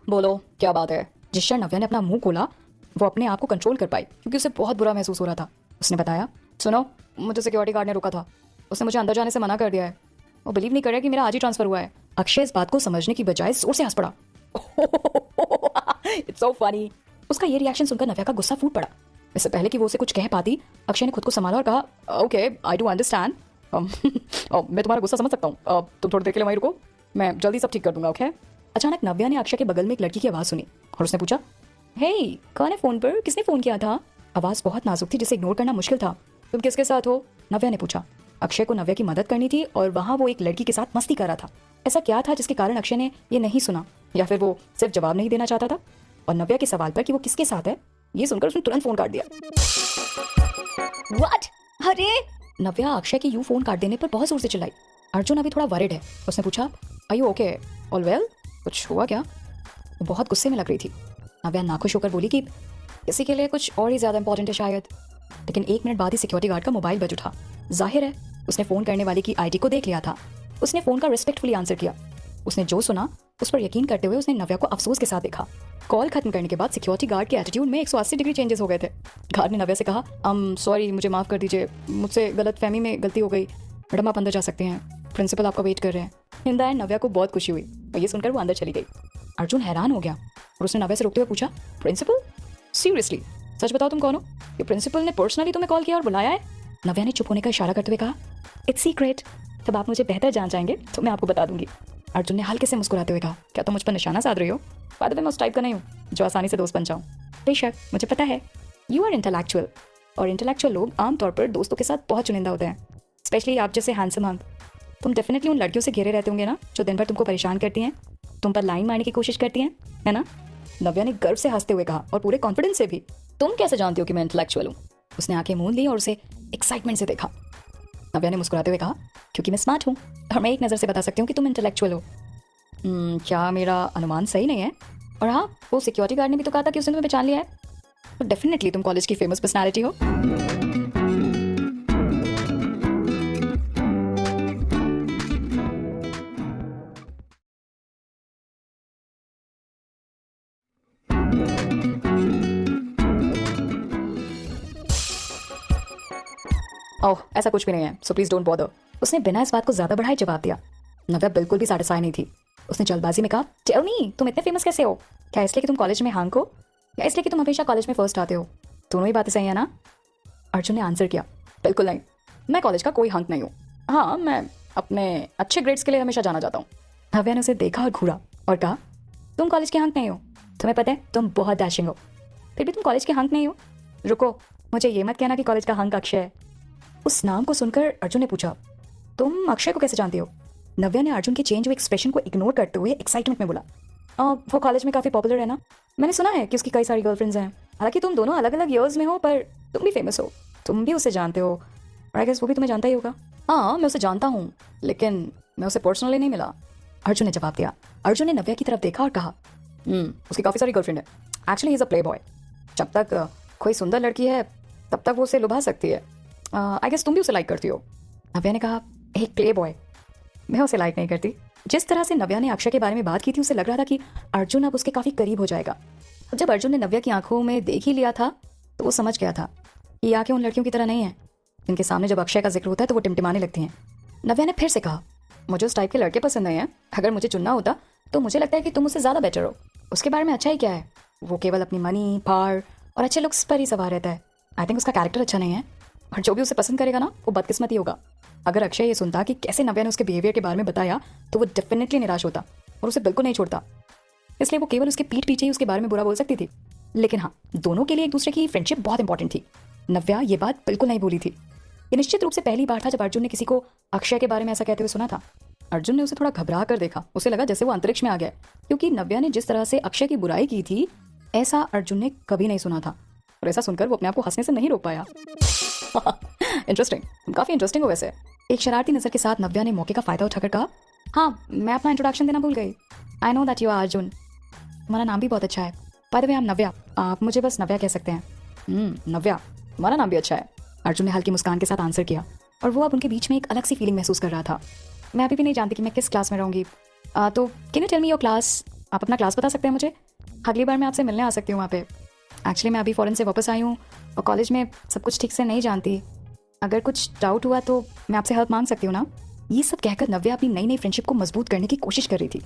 बोलो क्या बात है। जिस क्षण नव्या ने अपना मुंह खोला, वो अपने आप को कंट्रोल कर पाई क्योंकि उसे बहुत बुरा महसूस हो रहा था। उसने बताया, सुनो, मुझे सिक्योरिटी गार्ड ने रोका था, उसने मुझे अंदर जाने से मना कर दिया है। वो बिलीव नहीं कर रहा कि मेरा आज ही ट्रांसफर हुआ है। अक्षय इस बात को समझने की बजाय जोर से हंस पड़ा। It's so funny. उसका ये रिएक्शन सुनकर नव्या का गुस्सा फूट पड़ा। इससे पहले कि वो उसे कुछ कह पाती, अक्षय ने खुद को संभाला और कहा, ओके, आई डू अंडरस्टैंड, मैं तुम्हारा गुस्सा समझ सकता हूँ, तुम थोड़ी देर के लिए वहीं रुको, मैं जल्दी सब ठीक कर दूंगा, ओके? अचानक नव्या ने अक्षय के बगल में एक लड़की की आवाज़ सुनी और उसने पूछा, हे, कौन है फोन पर, किसने फोन किया था? आवाज़ बहुत नाजुक थी जिसे इग्नोर करना मुश्किल था। तुम किसके साथ हो? नव्या ने पूछा। अक्षय को नव्या की मदद करनी थी और वहाँ वो एक लड़की के साथ मस्ती कर रहा था। ऐसा क्या था जिसके कारण अक्षय ने ये नहीं सुना, या फिर वो सिर्फ जवाब नहीं देना चाहता था? और नव्या के सवाल पर कि वो किसके साथ है, ये सुनकर उसने तुरंत फोन काट दिया। व्हाट? अरे! नव्या अक्षय की यूं फोन काट देने पर बहुत जोर से चिल्लाई। अर्जुन अभी थोड़ा वरिड है। उसने पूछा, are you okay? All well? कुछ हुआ क्या? वो बहुत गुस्से में लग रही थी। नव्या नाखुश होकर बोली कि किसी के लिए कुछ और ही ज्यादा इंपॉर्टेंट है शायद। लेकिन 1 मिनट बाद ही सिक्योरिटी गार्ड का मोबाइल बज उठा। जाहिर है उसने फोन करने वाले की आईडी को देख लिया था। उसने फोन का रिस्पेक्टफुली आंसर किया। उसने जो सुना उस पर यकीन करते हुए उसने नव्या को अफसोस के साथ देखा। कॉल खत्म करने के बाद सिक्योरिटी गार्ड के एटीट्यूड में 180 डिग्री चेंजेस हो गए थे। गार्ड ने नव्या से कहा, सॉरी, मुझे माफ़ कर दीजिए, मुझसे गलतफहमी में गलती हो गई। मैडम आप अंदर जा सकते हैं, प्रिंसिपल आपका वेट कर रहे हैं। इन द एंड नव्या को बहुत खुशी हुई और ये सुनकर वो अंदर चली गई। अर्जुन हैरान हो गया और उसने नव्या से रोकते हुए पूछा, प्रिंसिपल? सीरियसली सच बताओ तुम कौन हो? ये प्रिंसिपल ने पर्सनली तुम्हें कॉल किया और बुलाया है? नव्या ने चुप होने का इशारा करते हुए कहा, इट्स सीक्रेट, जब आप मुझे बेहतर जान जाएंगे तो मैं आपको बता दूंगी। अर्जुन ने हल्के से मुस्कुराते हुए कहा, क्या तुम मुझ पर निशाना साध रही हो? बाद में मैं उस टाइप का नहीं हूँ जो आसानी से दोस्त बन जाऊँ। बेशक, मुझे पता है। यू आर इंटेलेक्चुअल, और इंटेलेक्चुअल लोग आमतौर पर दोस्तों के साथ बहुत चुनिंदा होते हैं, स्पेशली आप जैसे हैंडसम हंक। तुम डेफिनेटली उन लड़कियों से घिरे रहते होंगे ना, जो दिन भर तुमको परेशान करती हैं, तुम पर लाइन मारने की कोशिश करती हैं, है ना? नव्या ने गर्व से हंसते हुए कहा, और पूरे कॉन्फिडेंस से भी। तुम कैसे जानती हो कि मैं इंटेलेक्चुअल हूँ? उसने आंखें मूंद ली और उसे एक्साइटमेंट से देखा। नव्या ने मुस्कुराते हुए कहा, क्योंकि मैं स्मार्ट हूँ और मैं एक नज़र से बता सकती हूँ कि तुम इंटेलेक्चुअल हो। क्या मेरा अनुमान सही नहीं है? और हाँ, वो सिक्योरिटी गार्ड ने भी तो कहा था कि उसने तुम्हें पहचान लिया है, तो डेफिनेटली तुम कॉलेज की फेमस पर्सनालिटी हो। ओह, ऐसा कुछ भी नहीं है, सो प्लीज डोंट बॉदर। उसने बिना इस बात को ज्यादा बढ़ाए जवाब दिया। नव्या बिल्कुल भी सैटिस्फाई नहीं थी। उसने जल्दबाजी में कहा, टेल मी, तुम इतने फेमस कैसे हो? क्या इसलिए कि तुम कॉलेज में हंक हो, या इसलिए कि तुम हमेशा कॉलेज में फर्स्ट आते हो? दोनों ही बातें सही है ना? अर्जुन ने आंसर किया, बिल्कुल नहीं, मैं कॉलेज का कोई हंक नहीं हूँ। हाँ, मैं अपने अच्छे ग्रेड्स के लिए हमेशा जाना जाता हूँ। नव्या ने उसे देखा और घूरा और कहा, तुम कॉलेज के हंक नहीं हो, तुम्हें पता है तुम बहुत डैशिंग हो, फिर भी तुम कॉलेज के हंक नहीं हो। रुको, मुझे ये मत कहना कि कॉलेज का हंक अक्षय है। उस नाम को सुनकर अर्जुन ने पूछा, तुम अक्षय को कैसे जानती हो? नव्या ने अर्जुन के चेंज हुए एक्सप्रेशन को इग्नोर करते हुए एक्साइटमेंट में बोला, वो कॉलेज में काफ़ी पॉपुलर है ना, मैंने सुना है कि उसकी कई सारी गर्लफ्रेंड्स हैं। हालांकि तुम दोनों अलग अलग ईयर्स में हो, पर तुम भी फेमस हो, तुम भी उसे जानते हो, और आई गेस वो भी तुम्हें जानता ही होगा। हाँ, मैं उसे जानता हूँ, लेकिन मैं उसे पर्सनली नहीं मिला, अर्जुन ने जवाब दिया। अर्जुन ने नव्या की तरफ देखा और कहा, उसकी काफ़ी सारी गर्लफ्रेंड है, actually he is a play boy. जब तक कोई सुंदर लड़की है तब तक वो उसे लुभा सकती है। आई गेस तुम भी उसे लाइक करती हो। नव्या ने कहा, एक प्ले बॉय? मैं उसे लाइक नहीं करती। जिस तरह से नव्या ने अक्षय के बारे में बात की थी, उसे लग रहा था कि अर्जुन अब उसके काफ़ी करीब हो जाएगा। जब अर्जुन ने नव्या की आंखों में देख ही लिया था, तो वो समझ गया था कि आंखें उन लड़कियों की तरह नहीं है जिनके सामने जब अक्षय का जिक्र होता है तो वो टिमटिमाने लगती हैं। नव्या ने फिर से कहा, मुझे उस टाइप के लड़के पसंद नहीं हैं। अगर मुझे चुनना होता तो मुझे लगता है कि तुम उससे ज़्यादा बेटर हो। उसके बारे में अच्छा ही क्या है, वो केवल अपनी मनी, पावर और अच्छे लुक्स पर ही सवार रहता है। आई थिंक उसका कैरेक्टर अच्छा नहीं है, और जो भी उसे पसंद करेगा ना, वो बदकिस्मत ही होगा। अगर अक्षय ये सुनता कि कैसे नव्या ने उसके बिहेवियर के बारे में बताया, तो वो डेफिनेटली निराश होता और उसे बिल्कुल नहीं छोड़ता। इसलिए वो केवल उसके पीठ पीछे ही उसके बारे में बुरा बोल सकती थी। लेकिन हाँ, दोनों के लिए एक दूसरे की फ्रेंडशिप बहुत इंपॉर्टेंट थी। नव्या ये बात बिल्कुल नहीं भूली थी। ये निश्चित रूप से पहली बार था जब अर्जुन ने किसी को अक्षय के बारे में ऐसा कहते हुए सुना था। अर्जुन ने उसे थोड़ा घबरा कर देखा। उसे लगा जैसे वो अंतरिक्ष में आ गया, क्योंकि नव्या ने जिस तरह से अक्षय की बुराई की थी, ऐसा अर्जुन ने कभी नहीं सुना था। और ऐसा सुनकर वो अपने आप को हंसने से नहीं रोक पाया। इंटरेस्टिंग, तुम काफ़ी इंटरेस्टिंग हो वैसे। एक शरारती नज़र के साथ नव्या ने मौके का फ़ायदा उठाकर कहा, हाँ, मैं अपना इंट्रोडक्शन देना भूल गई। I know that you are Arjun. तुम्हारा नाम भी बहुत अच्छा है। By the way, I am Navya. आप मुझे बस नव्या कह सकते हैं। नव्या, तुम्हारा नाम भी अच्छा है, अर्जुन ने हल्की मुस्कान के साथ आंसर किया। और वो अब उनके बीच में एक अलग सी फीलिंग महसूस कर रहा था। मैं अभी भी नहीं जानती कि मैं किस क्लास में रहूँगी, तो can you tell me your class? आप अपना क्लास बता सकते हैं मुझे? अगली बार मैं आपसे मिलने आ सकती हूँ वहाँ पे। एक्चुअली मैं अभी फ़ॉरेन से वापस आई हूँ और कॉलेज में सब कुछ ठीक से नहीं जानती। अगर कुछ डाउट हुआ तो मैं आपसे हेल्प मांग सकती हूँ ना? ये सब कहकर नव्या अपनी नई नई फ्रेंडशिप को मजबूत करने की कोशिश कर रही थी।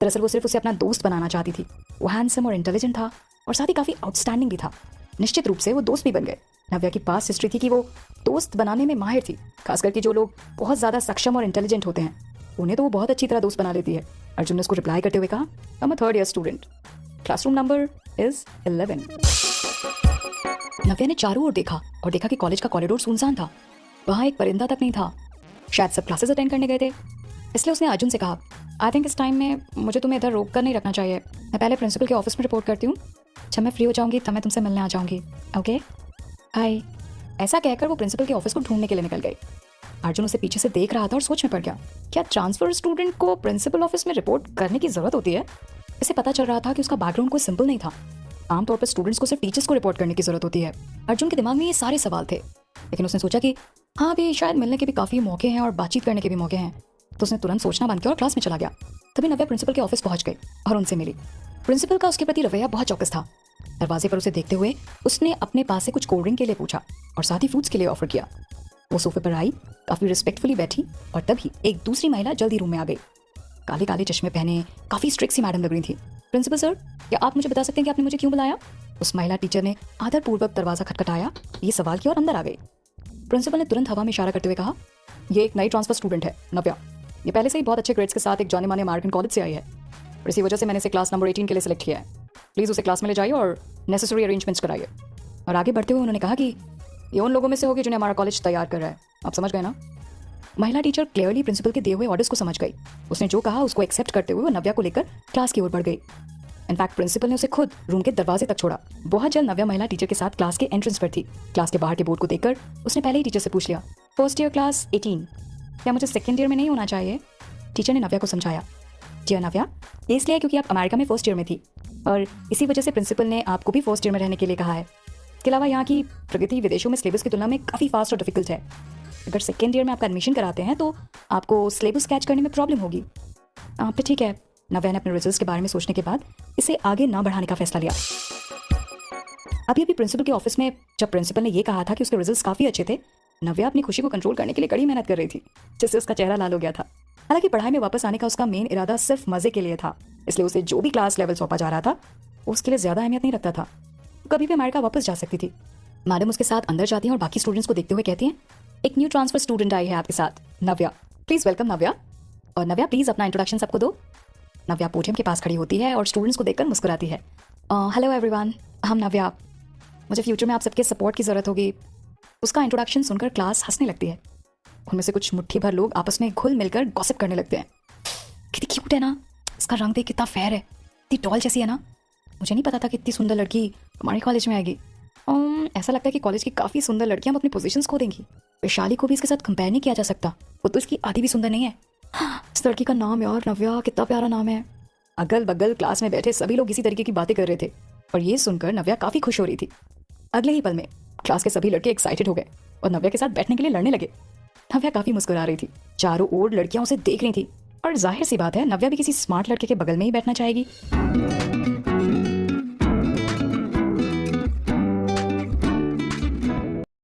दरअसल वो सिर्फ उसे अपना दोस्त बनाना चाहती थी। वो हैंडसम और इंटेलिजेंट था, और साथ ही काफ़ी आउटस्टैंडिंग भी था। निश्चित रूप से वो दोस्त भी बन गए। नव्या की पास हिस्ट्री थी कि वो दोस्त बनाने में माहिर थी, खासकर कि जो लोग बहुत ज़्यादा सक्षम और इंटेलिजेंट होते हैं, उन्हें तो वो बहुत अच्छी तरह दोस्त बना लेती है। अर्जुन ने उसको रिप्लाई करते हुए कहा, I am a third year student, classroom number is 11। नव्या ने चारों ओर देखा और देखा कि कॉलेज का कॉरिडोर सुनसान था। वहाँ एक परिंदा तक नहीं था। शायद सब क्लासेस अटेंड करने गए थे। इसलिए उसने अर्जुन से कहा, आई थिंक इस टाइम में मुझे तुम्हें इधर रोक कर नहीं रखना चाहिए। मैं पहले प्रिंसिपल के ऑफिस में रिपोर्ट करती हूँ। जब मैं फ्री हो जाऊँगी तब मैं तुमसे मिलने आ जाऊँगी, ओके? हाय। ऐसा कहकर वो प्रिंसिपल के ऑफिस को ढूंढने के लिए निकल गई। अर्जुन उसे पीछे से देख रहा था और सोच में पड़ गया, क्या ट्रांसफर स्टूडेंट को प्रिंसिपल ऑफिस में रिपोर्ट करने की ज़रूरत होती है? इसे पता चल रहा था कि उसका बैकग्राउंड कोई सिंपल नहीं था। आमतौर पर स्टूडेंट्स को सिर्फ टीचर्स को रिपोर्ट करने की ज़रूरत होती है। अर्जुन के दिमाग में ये सारे सवाल थे, लेकिन उसने सोचा कि हाँ, अभी शायद मिलने के भी काफ़ी मौके हैं और बातचीत करने के भी मौके हैं। तो उसने तुरंत सोचना बंद किया और क्लास में चला गया। तभी नव्या प्रिंसिपल के ऑफिस पहुंच गई और उनसे मिली। प्रिंसिपल का उसके प्रति रवैया बहुत चौकस था। दरवाजे पर उसे देखते हुए उसने अपने पास से कुछ कोल्ड ड्रिंक के लिए पूछा और साथ ही फ्रूट्स के लिए ऑफर किया। वो सोफे पर आई, काफ़ी रिस्पेक्टफुली बैठी, और तभी एक दूसरी महिला जल्दी रूम में आ गई। काले काले चश्मे पहने काफ़ी स्ट्रिक्ट सी मैडम लग रही थी। प्रिंसिपल सर, क्या आप मुझे बता सकते हैं कि आपने मुझे क्यों बुलाया? उस महिला टीचर ने आदरपूर्वक दरवाज़ा खटखटाया, ये सवाल किया और अंदर आ गई। प्रिंसिपल ने तुरंत हवा में इशारा करते हुए कहा, ये एक नई ट्रांसफर स्टूडेंट है, नव्या। ये पहले से ही बहुत अच्छे ग्रेड्स के साथ एक जाने माने अमेरिकन कॉलेज से आई है, और इसी वजह से मैंने इसे क्लास नंबर 18 के लिए सिलेक्ट किया है। प्लीज़ उसे क्लास में ले जाइए और नेसेसरी अरेंजमेंट्स कराइए। और आगे बढ़ते हुए उन्होंने कहा कि ये उन लोगों में से होगी जिन्हें हमारा कॉलेज तैयार कर रहा है। आप समझ गए ना? महिला टीचर क्लियरली प्रिंसिपल के दिए हुए ऑर्डर्स को समझ गई। उसने जो कहा उसको एक्सेप्ट करते हुए वो नव्या को लेकर क्लास की ओर बढ़ गई। इनफैक्ट प्रिंसिपल ने उसे खुद रूम के दरवाजे तक छोड़ा। बहुत जल्द नव्या महिला टीचर के साथ क्लास के एंट्रेंस पर थी। क्लास के बाहर के बोर्ड को देखकर उसने पहले ही टीचर से पूछ लिया, फर्स्ट ईयर क्लास 18, क्या मुझे सेकेंड ईयर में नहीं होना चाहिए? टीचर ने नव्या को समझाया, जी नव्या, ये इसलिए क्योंकि आप अमेरिका में फर्स्ट ईयर में थी और इसी वजह से प्रिंसिपल ने आपको भी फर्स्ट ईयर में रहने के लिए कहा है। इसके अलावा यहाँ की प्रगति विदेशों में सिलेबस की तुलना में काफ़ी फास्ट और डिफिकल्ट है। अगर सेकेंड ईयर में आपका एडमिशन कराते हैं तो आपको सिलेबस कैच करने में प्रॉब्लम होगी। आप तो ठीक है। नव्या ने अपने रिजल्ट्स के बारे में सोचने के बाद इसे आगे ना बढ़ाने का फैसला लिया। अभी अभी प्रिंसिपल के ऑफिस में जब प्रिंसिपल ने यह कहा था कि उसके रिजल्ट्स काफ़ी अच्छे थे, नव्या अपनी खुशी को कंट्रोल करने के लिए कड़ी मेहनत कर रही थी, जिससे उसका चेहरा लाल हो गया था। हालांकि पढ़ाई में वापस आने का उसका मेन इरादा सिर्फ मजे के लिए था, इसलिए उसे जो भी क्लास लेवल सौंपा जा रहा था उसके लिए ज़्यादा अहमियत नहीं रखता था। कभी भी अमेरिका वापस जा सकती थी। मैडम उसके साथ अंदर जाती हैं और बाकी स्टूडेंट्स को देखते हुए कहती हैं, एक न्यू ट्रांसफर स्टूडेंट आई है आपके साथ, नव्या। प्लीज़ वेलकम नव्या। और नव्या प्लीज़ अपना इंट्रोडक्शन सबको दो। नव्या पोडियम के पास खड़ी होती है और स्टूडेंट्स को देखकर मुस्कुराती है। हेलो एवरीवन, हम नव्या। मुझे फ्यूचर में आप सबके सपोर्ट की ज़रूरत होगी। उसका इंट्रोडक्शन सुनकर क्लास हंसने लगती है। उनमें से कुछ मुट्ठी भर लोग आपस में घुल मिलकर गॉसिप करने लगते हैं। कितनी क्यूट है ना, इसका रंग देख कितना फेयर है, इतनी टॉल जैसी है ना। मुझे नहीं पता था कि इतनी सुंदर लड़की हमारे कॉलेज में आएगी। ऐसा लगता है कि कॉलेज की काफ़ी सुंदर लड़कियां अपने पोजीशंस खो देंगी। वैशाली को भी इसके साथ कंपेयर नहीं किया जा सकता, वो तो इसकी आधी भी सुंदर नहीं है। इस लड़की का नाम यार नव्या, कितना प्यारा नाम है। अगल बगल क्लास में बैठे सभी लोग इसी तरीके की बातें कर रहे थे और ये सुनकर नव्या काफ़ी खुश हो रही थी। अगले ही पल में क्लास के सभी लड़के एक्साइटेड हो गए और नव्या के साथ बैठने के लिए लड़ने लगे। नव्या काफ़ी मुस्कुरा रही थी। चारों ओर लड़कियां उसे देख रही थी और जाहिर सी बात है नव्या भी किसी स्मार्ट लड़के के बगल में ही बैठना चाहेगी।